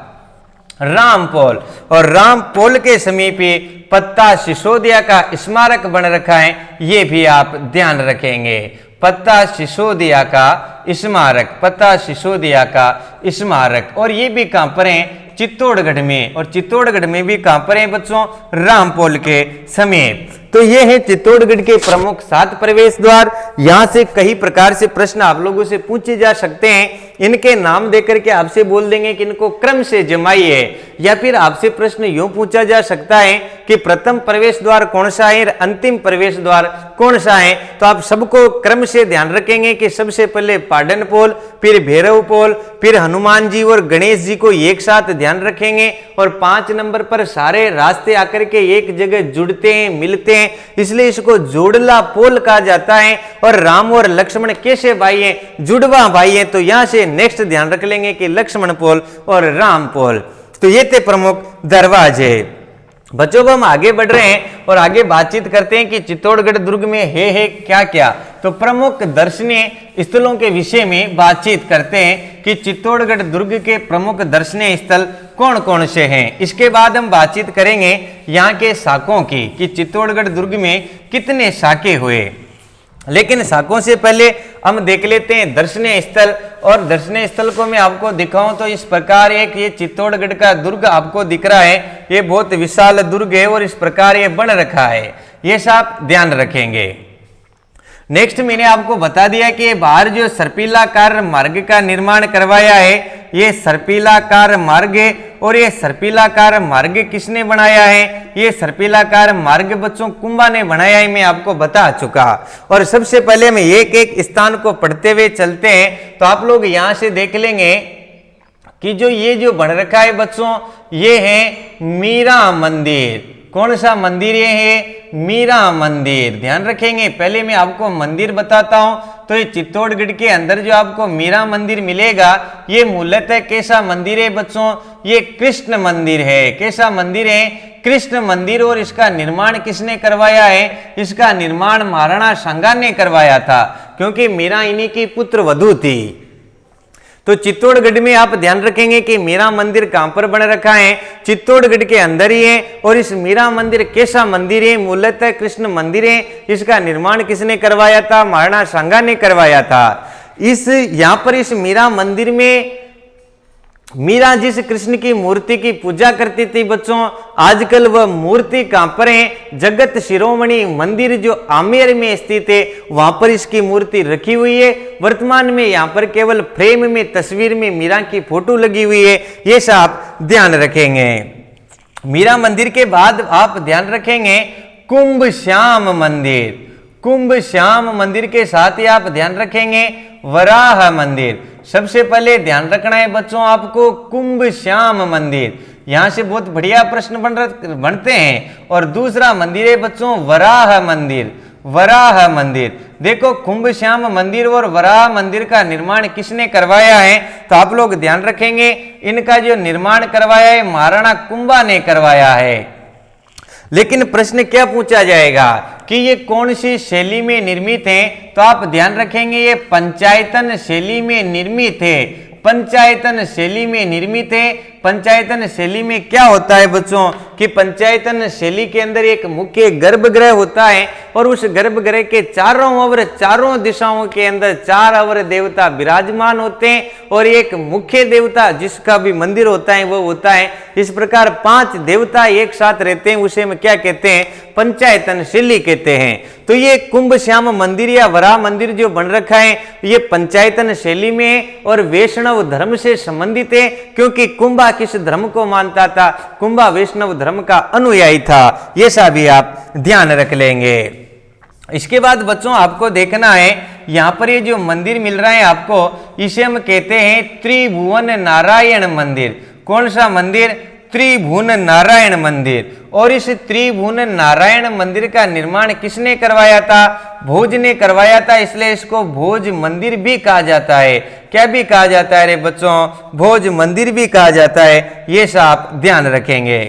राम पोल। और राम पोल के समीप ही पत्ता सिसोदिया का स्मारक बन रखा है, ये भी आप ध्यान रखेंगे। पत्ता सिसोदिया का स्मारक, पत्ता सिसोदिया का स्मारक। और ये भी कहां पर है? चित्तौड़गढ़ में। और चित्तौड़गढ़ में भी कहां पर है बच्चों? राम पोल के समीप। तो ये है चित्तौड़गढ़ के प्रमुख 7 प्रवेश द्वार। यहां से कई प्रकार से प्रश्न आप लोगों से पूछे जा सकते हैं। इनके नाम देकर के आपसे बोल देंगे कि इनको क्रम से जमाइए, या फिर आपसे प्रश्न यूं पूछा जा सकता है कि प्रथम प्रवेश द्वार कौन सा है, अंतिम प्रवेश द्वार कौन सा है। तो आप सबको क्रम से ध्यान रखेंगे कि सबसे पहले पाडन पोल, फिर भैरव पोल, फिर हनुमान जी और गणेश जी को एक साथ ध्यान रखेंगे। और 5 नंबर पर सारे रास्ते आकर के एक जगह जुड़ते हैं, मिलते हैं, इसलिए इसको जोड़ला पोल कहा जाता है। और राम और लक्ष्मण कैसे भाई हैं? जुड़वा भाई हैं। तो यहां से नेक्स्ट ध्यान रख लेंगे कि लक्ष्मण पोल और राम पोल। तो ये थे प्रमुख दरवाजे। बच्चों को हम आगे बढ़ रहे हैं और आगे बातचीत करते हैं कि चित्तौड़गढ़ दुर्ग में है क्या क्या। तो प्रमुख दर्शनीय स्थलों के विषय में बातचीत करते हैं कि चित्तौड़गढ़ दुर्ग के प्रमुख दर्शनीय स्थल कौन कौन से हैं। इसके बाद हम बातचीत करेंगे यहाँ के शाखों की, कि चित्तौड़गढ़ दुर्ग में कितने शाखे हुए। लेकिन शाखों से पहले हम देख लेते हैं दर्शनीय स्थल। और दर्शनीय स्थल को मैं आपको दिखाऊं तो इस प्रकार एक ये चित्तौड़गढ़ का दुर्ग आपको दिख रहा है। ये बहुत विशाल दुर्ग है और इस प्रकार ये बन रखा है, ये सब ध्यान रखेंगे। नेक्स्ट मैंने आपको बता दिया कि ये बाहर जो सर्पिलाकार मार्ग का निर्माण करवाया है, ये सर्पिलाकार मार्ग है। और ये सर्पिलाकार मार्ग किसने बनाया है? ये सर्पिलाकार मार्ग बच्चों कुंभा ने बनाया है, मैं आपको बता चुका। और सबसे पहले हम एक एक स्थान को पढ़ते हुए चलते हैं। तो आप लोग यहां से देख लेंगे कि जो बन रखा है बच्चों, ये है मीरा मंदिर। कौन सा मंदिर ये है? मीरा मंदिर। ध्यान रखेंगे, पहले मैं आपको मंदिर बताता हूं। तो ये चित्तौड़गढ़ के अंदर जो आपको मीरा मंदिर मिलेगा, ये मूलतः कैसा मंदिर है बच्चों? ये कृष्ण मंदिर है। कैसा मंदिर है? कृष्ण मंदिर। और इसका निर्माण किसने करवाया है? इसका निर्माण महाराणा सांगा ने करवाया था, क्योंकि मीरा इन्हीं की पुत्र वधू थी। तो चित्तौड़गढ़ में आप ध्यान रखेंगे कि मीरा मंदिर कहां पर बन रखा है, चित्तौड़गढ़ के अंदर ही है। और इस मीरा मंदिर कैसा मंदिर है, मूलतः कृष्ण मंदिर है। इसका निर्माण किसने करवाया था, महाराणा सांगा ने करवाया था। इस यहां पर इस मीरा मंदिर में मीरा जिस कृष्ण की मूर्ति की पूजा करती थी बच्चों, आजकल वह मूर्ति कहां पर है, जगत शिरोमणि मंदिर जो आमेर में स्थित है वहां पर इसकी मूर्ति रखी हुई है। वर्तमान में यहां पर केवल फ्रेम में तस्वीर में मीरा की फोटो लगी हुई है, ये सब आप ध्यान रखेंगे। मीरा मंदिर के बाद आप ध्यान रखेंगे कुंभ श्याम मंदिर। कुंभ श्याम मंदिर के साथ ही आप ध्यान रखेंगे वराह मंदिर। सबसे पहले ध्यान रखना है बच्चों आपको कुंभ श्याम मंदिर, यहां से बहुत बढ़िया प्रश्न बनते हैं। और दूसरा मंदिर है बच्चों वराह मंदिर। वराह मंदिर, देखो कुंभ श्याम मंदिर और वराह मंदिर का निर्माण किसने करवाया है, तो आप लोग ध्यान रखेंगे इनका जो निर्माण करवाया है महाराणा कुंभा ने करवाया है। लेकिन प्रश्न क्या पूछा जाएगा कि ये कौन सी शैली में निर्मित है, तो आप ध्यान रखेंगे ये पंचायतन शैली में निर्मित है। पंचायतन शैली में निर्मित है। पंचायतन शैली में क्या होता है बच्चों कि पंचायतन शैली के अंदर एक मुख्य गर्भगृह होता है और उस गर्भगृह के चारों दिशाओं के अंदर 4 अवर देवता विराजमान होते हैं और एक मुख्य देवता जिसका भी मंदिर होता है वो होता है। इस प्रकार 5 देवता एक साथ रहते हैं, उसे हम क्या कहते हैं, पंचायतन शैली कहते हैं। तो ये कुंभ श्याम मंदिर या वराह मंदिर जो बन रखा है ये पंचायतन शैली में है और वैष्णव धर्म से संबंधित है, क्योंकि कुंभा किस धर्म को मानता था, कुंभा वैष्णव धर्म का अनुयायी था। ये सब भी आप ध्यान रख लेंगे। इसके बाद बच्चों आपको देखना है यहां पर ये जो मंदिर मिल रहा है आपको, इसे हम कहते हैं त्रिभुवन नारायण मंदिर। कौन सा मंदिर, त्रिभुवन नारायण मंदिर। और इस त्रिभुवन नारायण मंदिर का निर्माण किसने करवाया था, भोज ने करवाया था, इसलिए इसको भोज मंदिर भी कहा जाता है। क्या भी कहा जाता है रे बच्चों, भोज मंदिर भी कहा जाता है। ये सब आप ध्यान रखेंगे।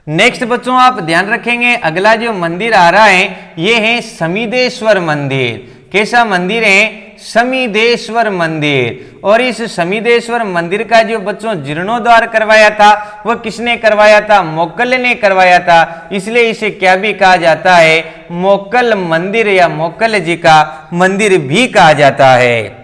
नेक्स्ट बच्चों आप ध्यान रखेंगे अगला जो मंदिर आ रहा है ये है समीदेश्वर मंदिर। कैसा मंदिर है, समीदेश्वर मंदिर। और इस समीदेश्वर मंदिर का जो बच्चों जीर्णोद्धार करवाया था वह किसने करवाया था, मोक्कल ने करवाया था, इसलिए इसे क्या भी कहा जाता है, मोक्कल मंदिर या मोक्कल जी का मंदिर भी कहा जाता है।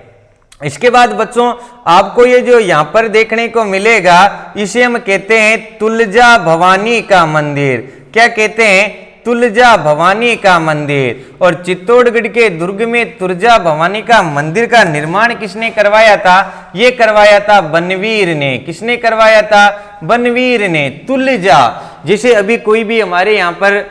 इसके बाद बच्चों आपको ये जो यहां पर देखने को मिलेगा इसे हम कहते हैं तुलजा भवानी का मंदिर। क्या कहते हैं, तुलजा भवानी का मंदिर। और चित्तौड़गढ़ के दुर्ग में तुलजा भवानी का मंदिर का निर्माण किसने करवाया था, ये करवाया था बनवीर ने। किसने करवाया था, बनवीर ने। तुलजा, जैसे अभी कोई भी हमारे यहाँ पर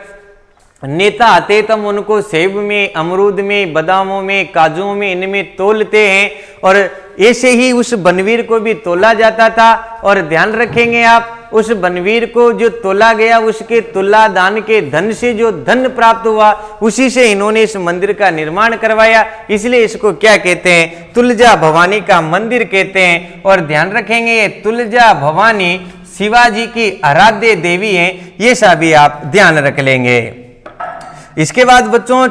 नेता आते तो हम उनको सेब में, अमरूद में, बादामों में, काजुओं में, इनमें तोलते हैं और ऐसे ही उस बनवीर को भी तोला जाता था। और ध्यान रखेंगे आप उस बनवीर को जो तोला गया उसके तुला दान के धन से जो धन प्राप्त हुआ उसी से इन्होंने इस मंदिर का निर्माण करवाया, इसलिए इसको क्या कहते हैं, तुलजा भवानी का मंदिर कहते हैं। और ध्यान रखेंगे ये तुलजा भवानी शिवाजी की आराध्य देवी है, ये सभी आप ध्यान रख लेंगे। इसके बाद बच्चों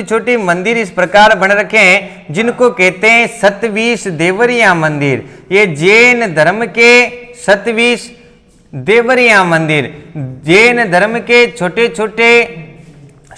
छोटी मंदिर इस प्रकार बन रखे हैं जिनको कहते हैं सतवीस देवरिया मंदिर। ये जैन धर्म के सतवीस देवरिया मंदिर, जैन धर्म के छोटे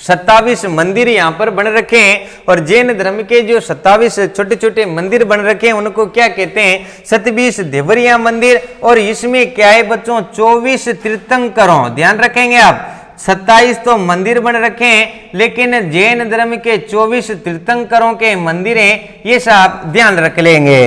27 मंदिर यहाँ पर बन रखे हैं। और जैन धर्म के जो 27 छोटे मंदिर बन रखे हैं उनको क्या कहते हैं, सतवीस देवरिया मंदिर। और इसमें क्या है बच्चों, 24 तीर्थंकरों, ध्यान रखेंगे आप, 27 तो मंदिर बन रखे हैं लेकिन जैन धर्म के 24 तीर्थंकरों के मंदिर हैं, ये सब आप ध्यान रख लेंगे।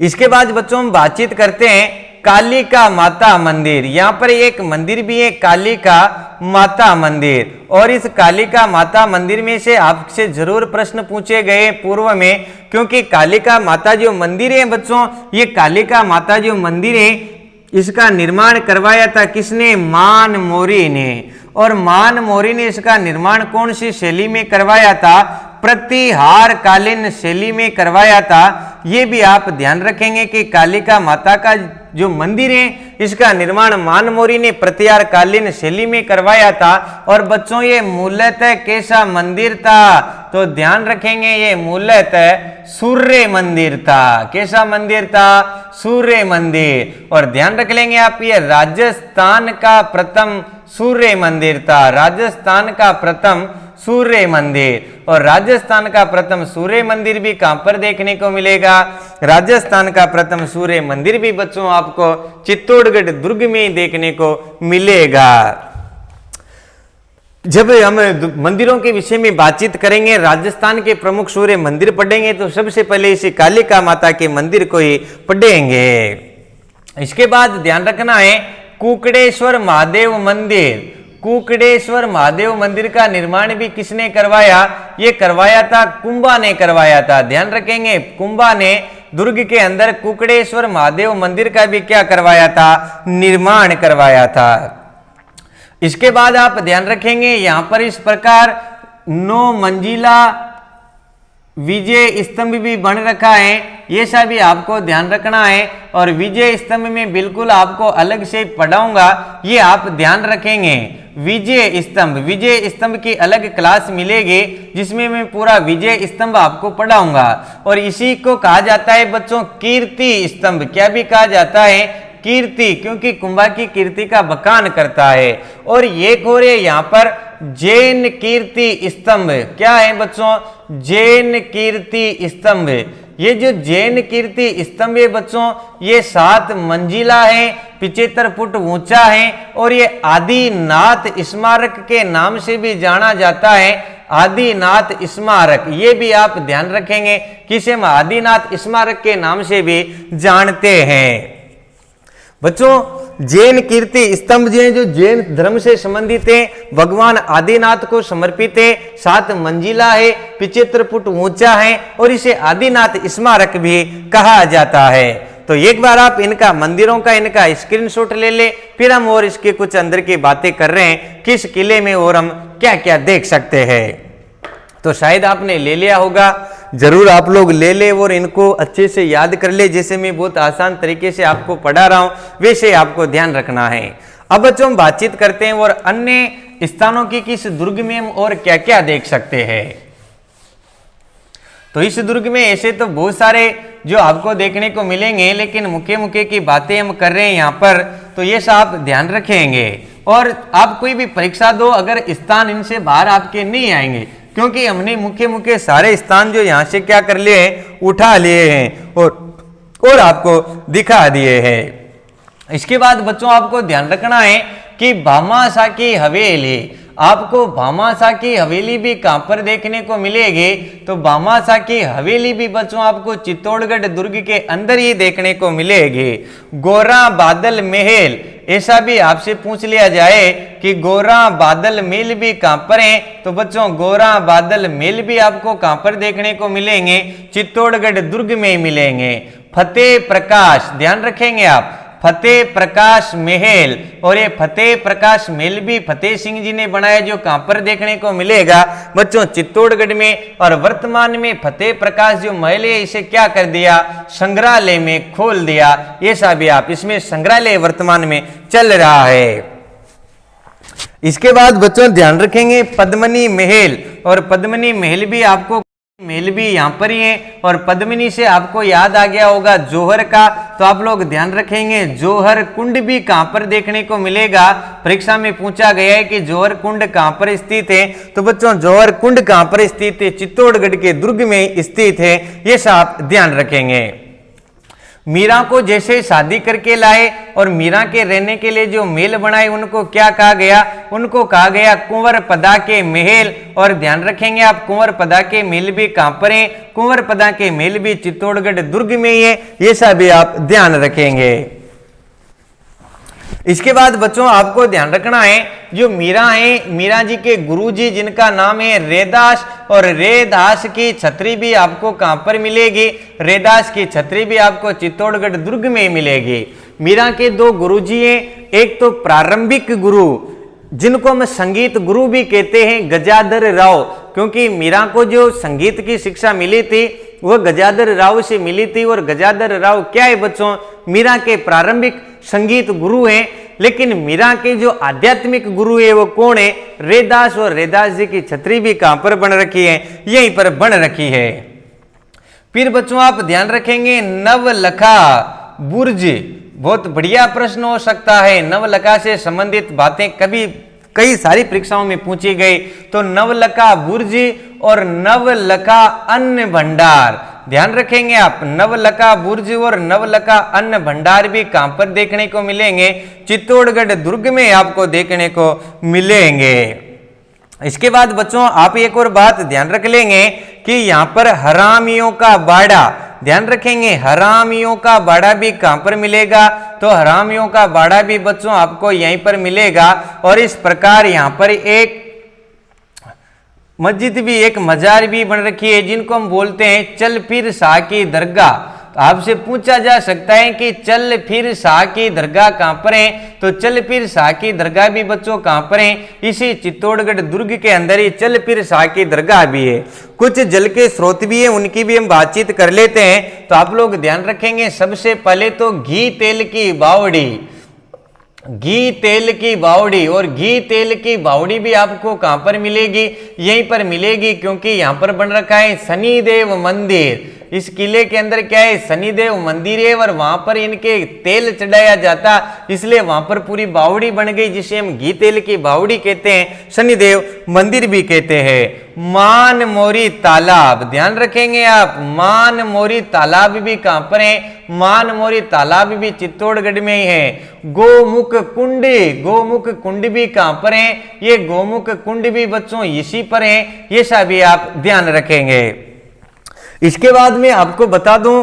इसके बाद बच्चों हम बातचीत करते हैं कालिका माता मंदिर। यहाँ पर एक मंदिर भी है कालिका माता मंदिर। और इस कालिका माता मंदिर में से आपसे जरूर प्रश्न पूछे गए पूर्व में, क्योंकि कालिका माता जो मंदिर है बच्चों, ये कालिका माता जो मंदिर है इसका निर्माण करवाया था किसने, मान मोरी ने। और मान मोरी ने इसका निर्माण कौन सी शैली में करवाया था, प्रतिहार कालीन शैली में करवाया था। ये भी आप ध्यान रखेंगे कि कालिका माता का जो मंदिर है इसका निर्माण मानमोरी ने प्रतिहार कालीन शैली में करवाया था। और बच्चों ये मूलतः कैसा मंदिर था, तो ध्यान रखेंगे ये मूलतः सूर्य मंदिर था। कैसा मंदिर था, सूर्य मंदिर। और ध्यान रख लेंगे आप ये राजस्थान का प्रथम सूर्य मंदिर था, राजस्थान का प्रथम सूर्य मंदिर। और राजस्थान का प्रथम सूर्य मंदिर भी कहां पर देखने को मिलेगा, राजस्थान का प्रथम सूर्य मंदिर भी बच्चों आपको चित्तौड़गढ़ दुर्ग में देखने को मिलेगा। जब हम मंदिरों के विषय में बातचीत करेंगे, राजस्थान के प्रमुख सूर्य मंदिर पढ़ेंगे, तो सबसे पहले इसी कालिका माता के मंदिर को ही पढ़ेंगे। इसके बाद ध्यान रखना है कुकड़ेश्वर महादेव मंदिर। कुकड़ेश्वर महादेव मंदिर का निर्माण भी किसने करवाया, ये करवाया था कुंभा ने करवाया था। ध्यान रखेंगे कुंभा ने दुर्ग के अंदर कुकड़ेश्वर महादेव मंदिर का भी क्या करवाया था, निर्माण करवाया था। इसके बाद आप ध्यान रखेंगे यहां पर इस प्रकार 9 मंजिला विजय स्तंभ भी बन रखा है, ये सब भी आपको ध्यान रखना है। और विजय स्तंभ में बिल्कुल आपको अलग से पढ़ाऊंगा, ये आप ध्यान रखेंगे। विजय स्तंभ की अलग क्लास मिलेगी जिसमें मैं पूरा विजय स्तंभ आपको पढ़ाऊंगा। और इसी को कहा जाता है बच्चों कीर्ति स्तंभ। क्या भी कहा जाता है, कीर्ति, क्योंकि कुंभा की कीर्ति का बखान करता है। और एक और यहाँ पर जैन कीर्ति स्तंभ। क्या है बच्चों, जैन कीर्ति स्तंभ। ये जो जैन कीर्ति स्तंभ है बच्चों, ये 7 मंजिला है, 75 फुट ऊंचा है। और ये आदिनाथ स्मारक के नाम से भी जाना जाता है, आदिनाथ स्मारक। ये भी आप ध्यान रखेंगे, किसे हम आदिनाथ स्मारक के नाम से भी जानते हैं। बच्चों जैन कीर्ति स्तंभ जो जैन धर्म से संबंधित है, भगवान आदिनाथ को समर्पित है, 7 मंजिला है, 75 फुट ऊंचा है और इसे आदिनाथ स्मारक भी कहा जाता है। तो एक बार आप इनका मंदिरों का इनका स्क्रीनशॉट ले ले, फिर हम और इसके कुछ अंदर की बातें कर रहे हैं, किस किले में और हम क्या क्या देख सकते हैं। तो शायद आपने ले लिया होगा, जरूर आप लोग ले ले और इनको अच्छे से याद कर ले। जैसे मैं बहुत आसान तरीके से आपको पढ़ा रहा हूं वैसे आपको ध्यान रखना है। अब बच्चों हम बातचीत करते हैं और अन्य स्थानों की किस दुर्ग में हम और क्या क्या देख सकते हैं। तो इस दुर्ग में ऐसे तो बहुत सारे जो आपको देखने को मिलेंगे, लेकिन मुख्य मुख्य की बातें हम कर रहे हैं यहाँ पर, तो ये सब आप ध्यान रखेंगे। और आप कोई भी परीक्षा दो, अगर स्थान इनसे बाहर आपके नहीं आएंगे, क्योंकि हमने मुख्य मुख्य सारे स्थान जो यहाँ से क्या कर लिए हैं, उठा लिए हैं और आपको दिखा दिए हैं। इसके बाद बच्चों आपको ध्यान रखना है कि भामाशाह की हवेली, आपको भामाशाह की हवेली भी कहां पर देखने को मिलेगी, तो भामाशाह की हवेली भी बच्चों आपको चित्तौड़गढ़ दुर्ग के अंदर ही देखने को मिलेगी। गोरा बादल महल, ऐसा भी आपसे पूछ लिया जाए कि गोरा बादल महल भी कहां पर है, तो बच्चों गोरा बादल महल भी आपको कहां पर देखने को मिलेंगे, चित्तौड़गढ़ दुर्ग में मिलेंगे। फतेह प्रकाश, ध्यान रखेंगे आप, फतेह प्रकाश महल, और ये फतेह प्रकाश महल भी फतेह सिंह जी ने बनाया, जो कहां पर देखने को मिलेगा बच्चों, चित्तौड़गढ़ में। और वर्तमान में फतेह प्रकाश जो महल है इसे क्या कर दिया, संग्रहालय में खोल दिया। ये सब भी आप इसमें संग्रहालय वर्तमान में चल रहा है। इसके बाद बच्चों ध्यान रखेंगे पद्मिनी महल, और पद्मिनी महल भी आपको महल भी यहाँ पर ही है। और पद्मिनी से आपको याद आ गया होगा जौहर का, तो आप लोग ध्यान रखेंगे जौहर कुंड भी कहां पर देखने को मिलेगा। परीक्षा में पूछा गया है कि जौहर कुंड कहां पर स्थित है, तो बच्चों जौहर कुंड कहां पर स्थित है, चित्तौड़गढ़ के दुर्ग में स्थित है। ये सब ध्यान रखेंगे। मीरा को जैसे शादी करके लाए और मीरा के रहने के लिए जो महल बनाए उनको क्या कहा गया, उनको कहा गया कुंवर पदा के महल। और ध्यान रखेंगे आप कुंवर पदा के महल भी कहां पर है, कुंवर पदा के महल भी चित्तौड़गढ़ दुर्ग में ही है। ये सब भी आप ध्यान रखेंगे। इसके बाद बच्चों आपको ध्यान रखना है जो मीरा है, मीरा जी के गुरुजी जिनका नाम है रेदास, और रेदास की छतरी भी आपको कहां पर मिलेगी, रेदास की छतरी भी आपको चित्तौड़गढ़ दुर्ग में मिलेगी। मीरा के 2 गुरुजी हैं, एक तो प्रारंभिक गुरु जिनको हम संगीत गुरु भी कहते हैं गजाधर राव, क्योंकि मीरा को जो संगीत की शिक्षा मिली थी वह गजाधर राव से मिली थी, और गजाधर राव क्या है बच्चों, मीरा के प्रारंभिक संगीत गुरु हैं। लेकिन मीरा के जो आध्यात्मिक गुरु है वो कौन है, रैदास, और रैदास जी की छतरी भी कहां पर बन रखी है, यहीं पर बन रखी है। फिर बच्चों आप ध्यान रखेंगे नवलखा बुर्ज, बहुत बढ़िया प्रश्न हो सकता है। नवलखा से संबंधित बातें कभी कई सारी परीक्षाओं में पूछी गई, तो नवलखा बुर्ज और नवलखा अन्न भंडार ध्यान रखेंगे आप। नवलखा बुर्ज और नवलखा अन्न भंडार भी कहां पर देखने को मिलेंगे, चित्तौड़गढ़ दुर्ग में आपको देखने को मिलेंगे। इसके बाद बच्चों आप एक और बात ध्यान रख लेंगे कि यहां पर हरामियों का बाड़ा, ध्यान रखेंगे हरामियों का बाड़ा भी कहां पर मिलेगा, तो हरामियों का बाड़ा भी बच्चों आपको यहीं पर मिलेगा। और इस प्रकार यहां पर एक मस्जिद भी, एक मजार भी बन रखी है जिनको हम बोलते हैं चल फिर शाह की दरगाह। तो आपसे पूछा जा सकता है कि चल फिर शाह की दरगाह कहां पर है, तो चल फिर शाह की दरगाह भी बच्चों कहां पर है, इसी चित्तौड़गढ़ दुर्ग के अंदर ही चल फिर शाह की दरगाह भी है। कुछ जल के स्रोत भी है, उनकी भी हम बातचीत कर लेते हैं। तो आप लोग ध्यान रखेंगे सबसे पहले तो घी तेल की बावड़ी, घी तेल की बावड़ी, और घी तेल की बावड़ी भी आपको कहां पर मिलेगी, यहीं पर मिलेगी, क्योंकि यहां पर बन रखा है शनिदेव मंदिर। इस किले के अंदर क्या है, शनिदेव मंदिर है, और वहां पर इनके तेल चढ़ाया जाता, इसलिए वहां पर पूरी बावड़ी बन गई जिसे हम घी तेल की बावड़ी कहते हैं, शनिदेव मंदिर भी कहते हैं। मान मोरी तालाब, ध्यान रखेंगे आप, मान मोरी तालाब भी कहां पर है, मान मोरी तालाब भी चित्तौड़गढ़ में ही है। गोमुख कुंड, गोमुख कुंड भी कहां पर है, ये गोमुख कुंड भी बच्चों इसी पर है, ये सभी आप ध्यान रखेंगे। इसके बाद में आपको बता दूं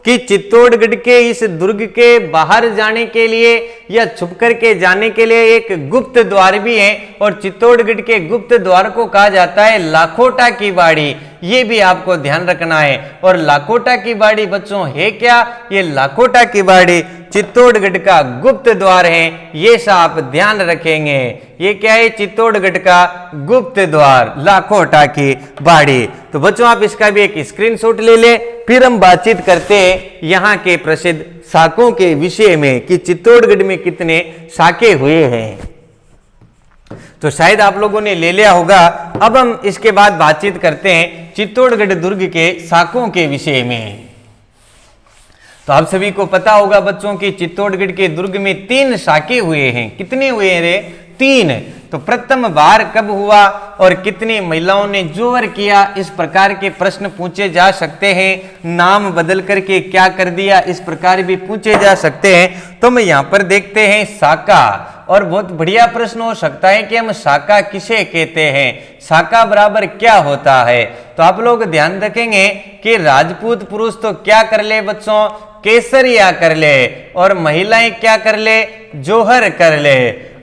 कि चित्तौड़गढ़ के इस दुर्ग के बाहर जाने के लिए या छुप करके जाने के लिए एक गुप्त द्वार भी है, और चित्तौड़गढ़ के गुप्त द्वार को कहा जाता है लाखोटा की बाड़ी, ये भी आपको ध्यान रखना है। और लाखोटा की बाड़ी बच्चों है क्या, ये लाखोटा की बाड़ी चित्तौड़गढ़ का गुप्त द्वार है, ये सा आप ध्यान रखेंगे। ये क्या है, चित्तौड़गढ़ का गुप्त द्वार, लाखोटा की बाड़ी। तो बच्चों आप इसका भी एक स्क्रीनशॉट ले लें, फिर हम बातचीत करते हैं यहाँ के प्रसिद्ध साकों के विषय में कि चित्तौड़गढ़ में कितने साके हुए हैं। तो शायद आप लोगों ने ले लिया होगा। अब हम इसके बाद बातचीत करते हैं चित्तौड़गढ़ दुर्ग के साकों के विषय में। तो आप सभी को पता होगा बच्चों की चित्तौड़गढ़ के दुर्ग में 3 साके हुए हैं। कितने हुए हैं रे, 3। तो प्रथम बार कब हुआ और कितनी महिलाओं ने जोहर किया, इस प्रकार के प्रश्न पूछे जा सकते हैं। नाम बदल करके क्या कर दिया, इस प्रकार भी पूछे जा सकते हैं। तो हम यहाँ पर देखते हैं साका, और बहुत बढ़िया प्रश्न हो सकता है कि हम साका किसे कहते हैं, साका बराबर क्या होता है। तो आप लोग ध्यान रखेंगे कि राजपूत पुरुष तो क्या कर ले बच्चों, केसरिया कर ले, और महिलाएं क्या कर ले, जोहर कर ले।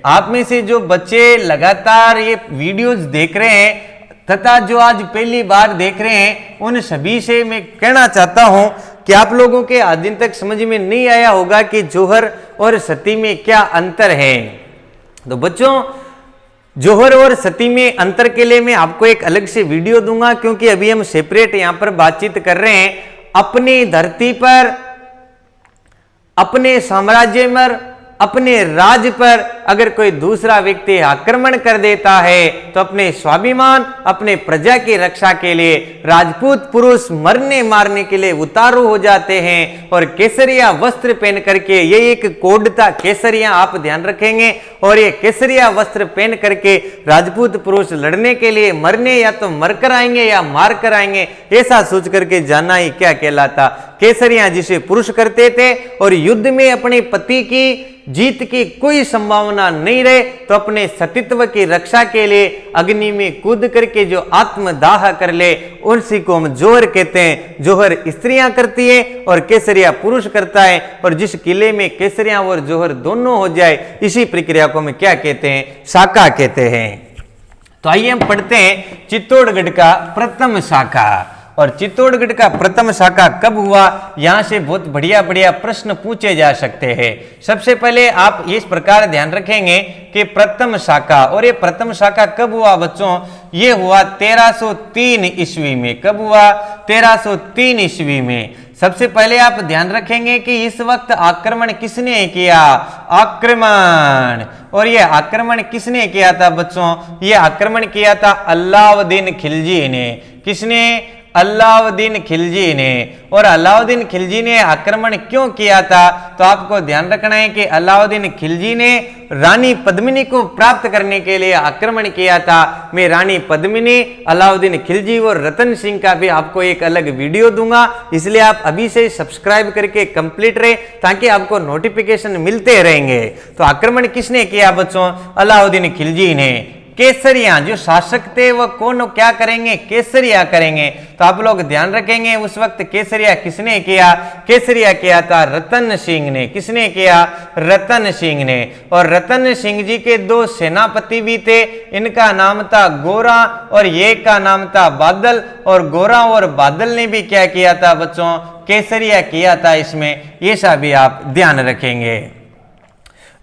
आप में से जो बच्चे लगातार ये वीडियोस देख रहे हैं तथा जो आज पहली बार देख रहे हैं, उन सभी से मैं कहना चाहता हूं कि आप लोगों के आज दिन तक समझ में नहीं आया होगा कि जोहर और सती में क्या अंतर है। तो बच्चों जोहर और सती में अंतर के लिए मैं आपको एक अलग से वीडियो दूंगा, क्योंकि अभी हम सेपरेट यहां पर बातचीत कर रहे हैं। अपनी धरती पर, अपने साम्राज्य पर, अपने राज पर अगर कोई दूसरा व्यक्ति आक्रमण कर देता है तो अपने स्वाभिमान, अपने प्रजा की रक्षा के लिए राजपूत पुरुष मरने मारने के लिए उतारू हो जाते हैं, और केसरिया वस्त्र पहन करके, ये एक कोड था केसरिया, आप ध्यान रखेंगे। और ये केसरिया वस्त्र पहन करके राजपूत पुरुष लड़ने के लिए, मरने या तो मरकर आएंगे या मार कर आएंगे, ऐसा सोच करके जाना ही क्या कहलाता, केसरिया जिसे पुरुष करते थे। और युद्ध में अपने पति की जीत की कोई संभावना नहीं रहे तो अपने सतीत्व की रक्षा के लिए अग्नि में कूद करके जो आत्मदाह कर ले, उसी को हम जोहर कहते हैं। जोहर स्त्रियां करती है और केसरिया पुरुष करता है, और जिस किले में केसरिया और जोहर दोनों हो जाए, इसी प्रक्रिया को हम क्या कहते हैं, साका कहते हैं। तो आइए हम पढ़ते हैं चित्तौड़गढ़ का प्रथम साका। और चित्तौड़गढ़ का प्रथम साका कब हुआ, यहां से बहुत बढ़िया बढ़िया प्रश्न पूछे जा सकते हैं। सबसे पहले आप इस प्रकार ध्यान रखेंगे कि प्रथम साका, और ये प्रथम साका कब हुआ बच्चों, ये हुआ 1303 ईस्वी में। कब हुआ? 1303 ईस्वी में। सबसे पहले आप ध्यान रखेंगे कि इस वक्त आक्रमण किसने किया? आक्रमण। और ये आक्रमण किसने किया था बच्चों? ये आक्रमण किया था अलाउद्दीन खिलजी ने। किसने? अलाउद्दीन खिलजी ने। और अलाउद्दीन खिलजी ने आक्रमण क्यों किया था? तो आपको ध्यान रखना है कि अलाउद्दीन खिलजी ने रानी पद्मिनी को प्राप्त करने के लिए आक्रमण किया था। मैं रानी पद्मिनी, अलाउद्दीन खिलजी और रतन सिंह का भी आपको एक अलग वीडियो दूंगा, इसलिए आप अभी से सब्सक्राइब करके कंप्लीट रहे ताकि आपको नोटिफिकेशन मिलते रहेंगे। तो आक्रमण किसने किया बच्चों? अलाउद्दीन खिलजी ने। केसरिया जो शासक थे वो कौन क्या करेंगे? केसरिया करेंगे। तो आप लोग ध्यान रखेंगे उस वक्त केसरिया किसने किया? केसरिया किया था रतन सिंह ने। किसने किया? रतन सिंह ने। और रतन सिंह जी के दो सेनापति भी थे, इनका नाम था गोरा और ये का नाम था बादल। और गोरा और बादल ने भी क्या किया था बच्चों? केसरिया किया था इसमें। ये सब भी आप ध्यान रखेंगे।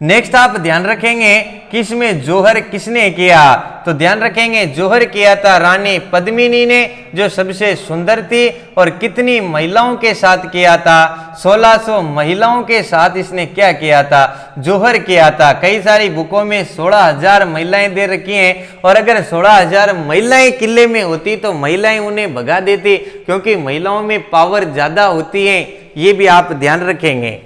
नेक्स्ट आप ध्यान रखेंगे कि इसमें जोहर किसने किया? तो ध्यान रखेंगे जोहर किया था रानी पद्मिनी ने, जो सबसे सुंदर थी। और कितनी महिलाओं के साथ किया था? 1600 महिलाओं के साथ इसने क्या किया था? जोहर किया था। कई सारी बुकों में 16,000 महिलाएं दे रखी हैं, और अगर 16,000 महिलाएं किले में होती तो महिलाएं उन्हें भगा देती, क्योंकि महिलाओं में पावर ज्यादा होती है। ये भी आप ध्यान रखेंगे।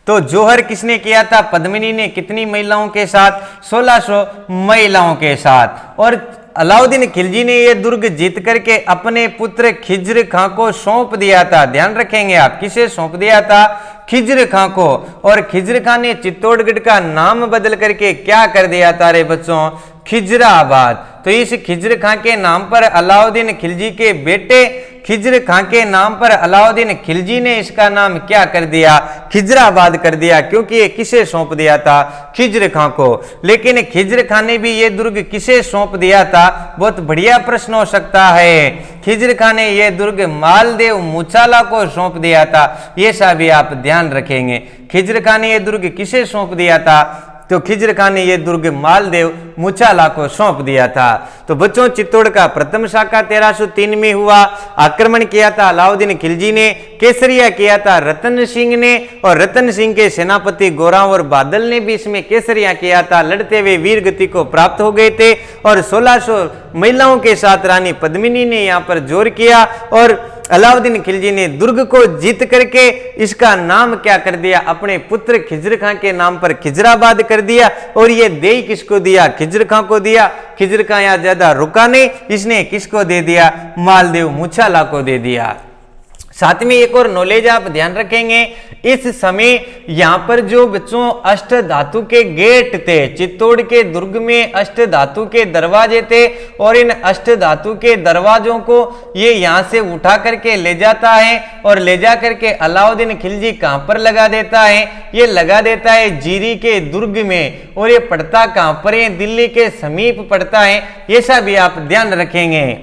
तो जोहर किसने किया था? पद्मिनी ने। कितनी महिलाओं के साथ? 1600 महिलाओं के साथ। और अलाउद्दीन खिलजी ने यह दुर्ग जीत करके अपने पुत्र खिज्र खां को सौंप दिया था। ध्यान रखेंगे आप, किसे सौंप दिया था? खिज्र खां को। और खिज्र खां ने चित्तौड़गढ़ का नाम बदल करके क्या कर दिया था रे बच्चों? खिजराबाद। तो इस खिज्र खां के नाम पर अलाउद्दीन खिलजी के बेटे खिज्र खां के नाम पर अलाउद्दीन खिलजी ने इसका नाम क्या कर दिया? खिजराबाद कर दिया, क्योंकि ये किसे सौंप दिया था? खिज्र खां को। लेकिन खिज्र खां ने भी ये दुर्ग किसे सौंप दिया था? बहुत बढ़िया प्रश्न हो सकता है। खिज्र खां ने ये दुर्ग मालदेव मुचाला को सौंप दिया था। ये सब भी आप ध्यान रखेंगे। खिज्र खां ने ये दुर्ग किसे सौंप दिया था? तो खिज्र खां ने यह दुर्ग मालदेव मुचाला को सौंप दिया था। तो बच्चों, चित्तौड़ का प्रथम शाखा 1303 में हुआ। आक्रमण किया था अलाउद्दीन खिलजी ने। केसरिया किया था रतन सिंह ने, और रतन सिंह के सेनापति गोरा और बादल ने भी इसमें केसरिया किया था। लड़ते हुए वीर गति को प्राप्त हो गए थे। और 1600 महिलाओं के साथ रानी पद्मिनी ने यहाँ पर जोर किया, और अलाउद्दीन खिलजी ने दुर्ग को जीत करके इसका नाम क्या कर दिया? अपने पुत्र खिज्र खां के नाम पर खिजराबाद कर दिया। और ये दे किसको दिया? खिज्र खां को दिया। खिज्र खां यहां ज्यादा रुका नहीं, इसने किसको दे दिया? मालदेव मुचाला को दे दिया। साथ में एक और नॉलेज आप ध्यान रखेंगे, इस समय यहां पर जो बच्चों अष्ट धातु के गेट थे, चित्तौड़ के दुर्ग में अष्ट धातु के दरवाजे थे, और इन अष्ट धातु के दरवाजों को ये यहां से उठा करके ले जाता है, और ले जा करके अलाउद्दीन खिलजी कहां पर लगा देता है? ये लगा देता है जीरी के दुर्ग में। और ये पड़ता कहां पर है? दिल्ली के समीप पड़ता है। ये सब भी आप ध्यान रखेंगे।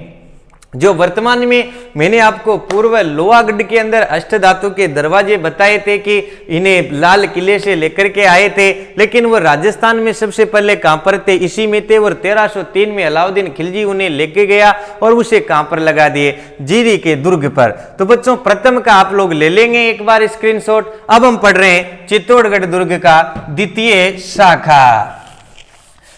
जो वर्तमान में मैंने आपको पूर्व लोहागढ़ के अंदर अष्ट धातु के दरवाजे बताए थे कि इन्हें लाल किले से लेकर के आए थे, लेकिन वो राजस्थान में सबसे पहले कहां पर थे? इसी में थे। और 1303 में अलाउद्दीन खिलजी उन्हें लेके गया और उसे कहां पर लगा दिए? जीरी के दुर्ग पर। तो बच्चों, प्रथम का आप लोग ले लेंगे एक बार स्क्रीनशॉट। अब हम पढ़ रहे हैं चित्तौड़गढ़ दुर्ग का द्वितीय शाखा।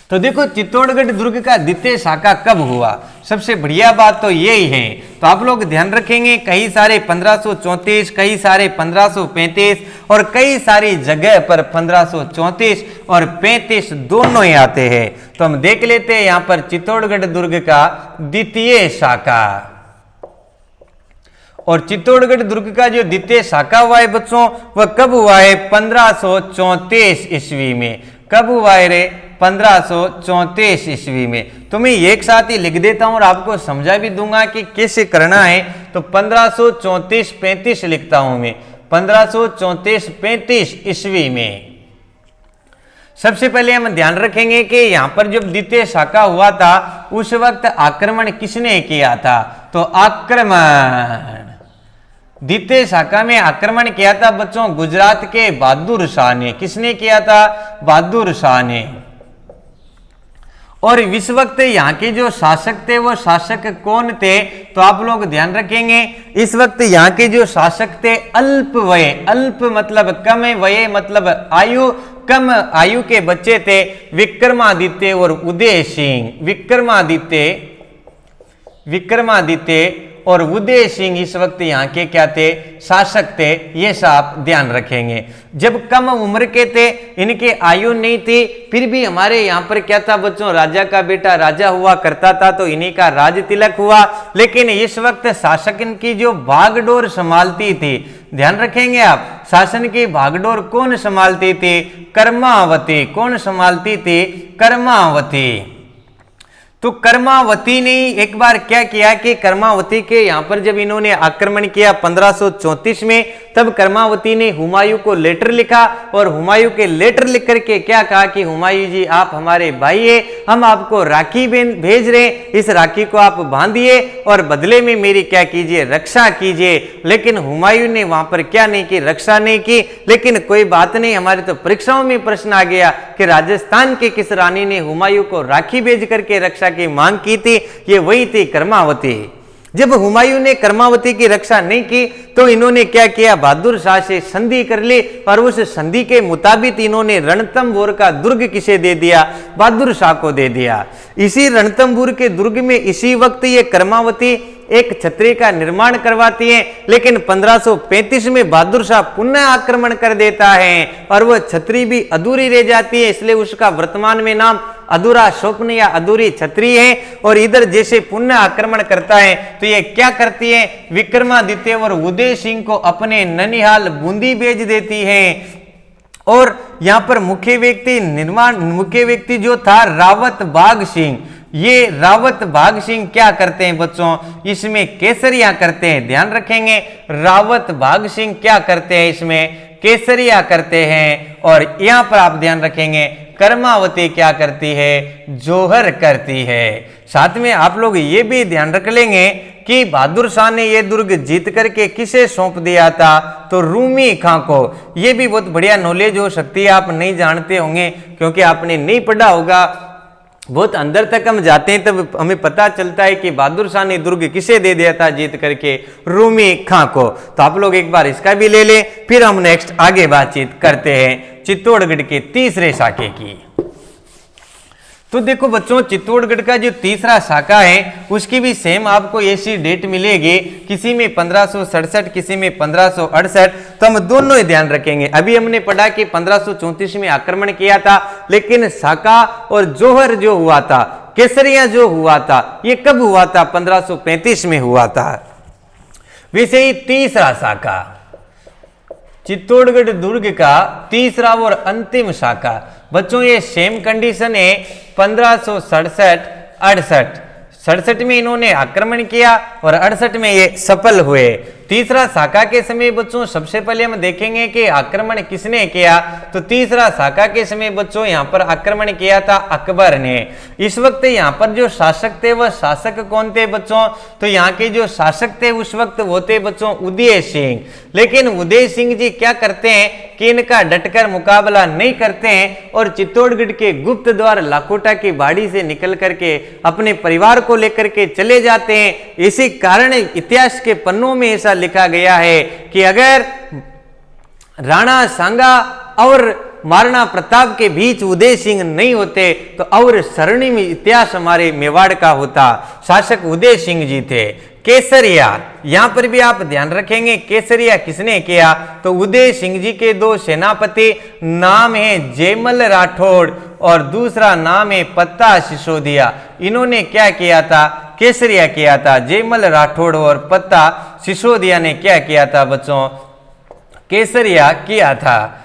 तो देखो, चित्तौड़गढ़ दुर्ग का द्वितीय शाखा कब हुआ? सबसे बढ़िया बात तो यही है। तो आप लोग ध्यान रखेंगे, कई सारे 1534, कई सारे 1535, और कई सारी जगह पर 1534 और 35 दोनों ही आते हैं। तो हम देख लेते हैं यहां पर चित्तौड़गढ़ दुर्ग का द्वितीय शाखा। और चित्तौड़गढ़ दुर्ग का जो द्वितीय शाखा हुआ है बच्चों, वह कब हुआ है? 1534 ईस्वी में। कब हुआ है रे? 1534 ईस्वी में। तो मैं एक साथ ही लिख देता हूं और आपको समझा भी दूंगा कि कैसे करना है। तो 1534-35 लिखता हूं मैं। 1534-35 ईस्वी में सबसे पहले हम ध्यान रखेंगे कि यहां पर जब द्वितीय शाखा हुआ था उस वक्त आक्रमण किसने किया था? तो आक्रमण द्वितीय शाखा में आक्रमण किया था बच्चों गुजरात के बहादुर शाह ने। किसने किया था? बहादुर शाह ने। और इस वक्त यहाँ के जो शासक थे वो शासक कौन थे, तो आप लोग ध्यान रखेंगे इस वक्त यहाँ के जो शासक थे अल्प वय, अल्प मतलब कम वय मतलब आयु, कम आयु के बच्चे थे विक्रमादित्य और उदय सिंह। विक्रमादित्य और उदय सिंह इस वक्त यहाँ के क्या थे, शासक थे, ये आप ध्यान रखेंगे। जब कम उम्र के थे, इनके आयु नहीं थी, फिर भी हमारे यहाँ पर क्या था बच्चों, राजा का बेटा राजा हुआ करता था, तो इन्हीं का राज तिलक हुआ। लेकिन इस वक्त शासक की जो भागडोर संभालती थी, ध्यान रखेंगे आप, शासन की भागडोर कौन संभालती थी, कर्मावती। कौन संभालती थी, कर्मावती। तो कर्मावती ने एक बार क्या किया कि कर्मावती के यहाँ पर जब इन्होंने आक्रमण किया 1534 में, तब कर्मावती ने हुमायूं को लेटर लिखा और हुमायूं के लेटर लिख करके क्या कहा कि हुमायूं जी आप हमारे भाई है, हम आपको राखी भेज रहे हैं, इस राखी को आप बांधिए और बदले में मेरी क्या कीजिए, रक्षा कीजिए। लेकिन हुमायूं ने वहां पर क्या नहीं की, रक्षा नहीं की। लेकिन कोई बात नहीं, हमारे तो परीक्षाओं में प्रश्न आ गया कि राजस्थान के किस रानी ने हुमायूं को राखी भेज करके रक्षा की मांग की थी, ये वही थी कर्मावती। जब हुमायूं ने कर्मावती की रक्षा नहीं की तो इन्होंने क्या किया, बहादुर शाह से संधि कर ली और उस संधि के मुताबिक इन्होंने रणथंभौर का दुर्ग किसे दे दिया, बहादुर शाह को दे दिया। इसी रणथंभौर के दुर्ग में इसी वक्त ये कर्मावती एक छतरी का निर्माण करवाती है। लेकिन 1535 में बहादुर शाह पुनः आक्रमण कर देता है और वह छतरी भी अधूरी रह जाती है, इसलिए उसका वर्तमान में नाम अधूरा स्वप्न या अधूरी छतरी है। और इधर जैसे पुनः आक्रमण करता है तो ये क्या करती है, विक्रमादित्य और उदय सिंह को अपने ननिहाल बूंदी भेज देती है। और यहाँ पर मुख्य व्यक्ति जो था रावत बाघ सिंह, ये रावत बाघ सिंह क्या करते हैं बच्चों, इसमें केसरिया करते हैं। ध्यान रखेंगे, रावत बाघ सिंह क्या करते हैं, इसमें केसरिया करते हैं। और यहां पर आप ध्यान रखेंगे कर्मावती क्या करती है, जोहर करती है। साथ में आप लोग ये भी ध्यान रख लेंगे कि बहादुर शाह ने ये दुर्ग जीत करके किसे सौंप दिया था, तो रूमी खां को। ये भी बहुत बढ़िया नॉलेज हो सकती है, आप नहीं जानते होंगे क्योंकि आपने नहीं पढ़ा होगा। बहुत अंदर तक हम जाते हैं तब हमें पता चलता है कि बहादुर शाह ने दुर्ग किसे दे दिया था जीत करके, रूमी खां को। तो आप लोग एक बार इसका भी ले लें, फिर हम नेक्स्ट आगे बातचीत करते हैं चित्तौड़गढ़ के तीसरे साके की। तो देखो बच्चों, चित्तौड़गढ़ का जो तीसरा शाखा है उसकी भी सेम आपको ऐसी डेट मिलेगी, किसी में 1567, किसी में 1568। तो हम दोनों ही ध्यान रखेंगे। अभी हमने पढ़ा कि 1534 में आक्रमण किया था, लेकिन शाखा और जोहर जो हुआ था, केसरिया जो हुआ था, ये कब हुआ था, 1535 में हुआ था। वैसे ही तीसरा शाखा, चित्तौड़गढ़ दुर्ग का तीसरा और अंतिम शाखा, बच्चों ये सेम कंडीशन है 1567-68। 67 में इन्होंने आक्रमण किया और 68 में ये सफल हुए। तीसरा शाखा के समय बच्चों सबसे पहले हम देखेंगे कि आक्रमण किसने किया। तो तीसरा शाखा के समय बच्चों यहाँ पर आक्रमण किया था अकबर ने। इस वक्त यहाँ पर जो शासक थे वह शासक कौन थे बच्चों, तो यहाँ के जो शासक थे उस वक्त वो थे बच्चों उदय सिंह। लेकिन उदय सिंह जी क्या करते हैं कि इनका डटकर मुकाबला नहीं करते हैं और चित्तौड़गढ़ के गुप्त द्वार लाखोटा की बाड़ी से निकल करके अपने परिवार को लेकर के चले जाते हैं। इसी कारण इतिहास के पन्नों में ऐसा लिखा गया है कि अगर राणा सांगा और महाराणा प्रताप के बीच उदय सिंह नहीं होते तो और स्वर्णिम इतिहास हमारे मेवाड़ का होता। शासक उदय सिंह जी थे। केसरिया, यहां पर भी आप ध्यान रखेंगे केसरिया किसने किया, तो उदय सिंह जी के दो सेनापति, नाम है जयमल राठौड़ और दूसरा नाम है पत्ता सिसोदिया। इन्होंने क्या किया था, केसरिया किया था। जयमल राठौड़ और पत्ता सिसोदिया ने क्या किया था बच्चों, केसरिया किया था।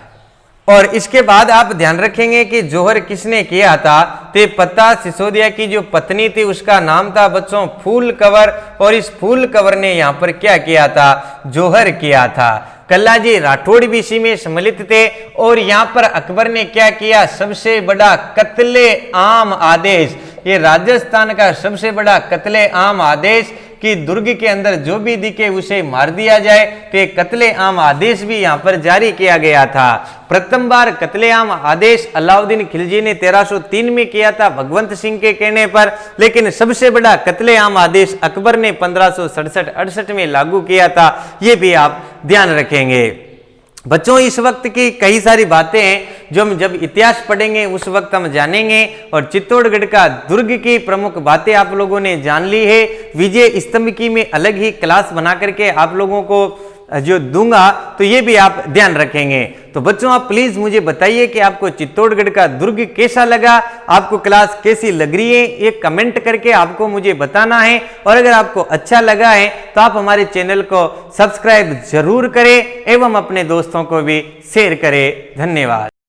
और इसके बाद आप ध्यान रखेंगे कि जोहर किसने किया था, तो पत्ता सिसोदिया की जो पत्नी थी उसका नाम था बच्चों फूल कंवर, और इस फूल कंवर ने यहाँ पर क्या किया था, जोहर किया था। कल्लाजी राठौड़ भी इसी में सम्मिलित थे। और यहाँ पर अकबर ने क्या किया, सबसे बड़ा कत्ले आम आदेश, ये राजस्थान का सबसे बड़ा कत्ले आम आदेश कि दुर्ग के अंदर जो भी दिखे उसे मार दिया जाए। तो एक कत्ले-आम आदेश भी यहाँ पर जारी किया गया था। प्रथम बार कत्लेआम आदेश अलाउद्दीन खिलजी ने 1303 में किया था भगवंत सिंह के कहने पर, लेकिन सबसे बड़ा कत्लेआम आदेश अकबर ने 1567-68 में लागू किया था। ये भी आप ध्यान रखेंगे। बच्चों, इस वक्त की कई सारी बातें हैं जो हम जब इतिहास पढ़ेंगे उस वक्त हम जानेंगे। और चित्तौड़गढ़ का दुर्ग की प्रमुख बातें आप लोगों ने जान ली है। विजय स्तंभ की मैं अलग ही क्लास बना करके आप लोगों को जो दूंगा, तो ये भी आप ध्यान रखेंगे। तो बच्चों, आप प्लीज मुझे बताइए कि आपको चित्तौड़गढ़ का दुर्ग कैसा लगा, आपको क्लास कैसी लग रही है, ये कमेंट करके आपको मुझे बताना है। और अगर आपको अच्छा लगा है तो आप हमारे चैनल को सब्सक्राइब जरूर करें एवं अपने दोस्तों को भी शेयर करें। धन्यवाद।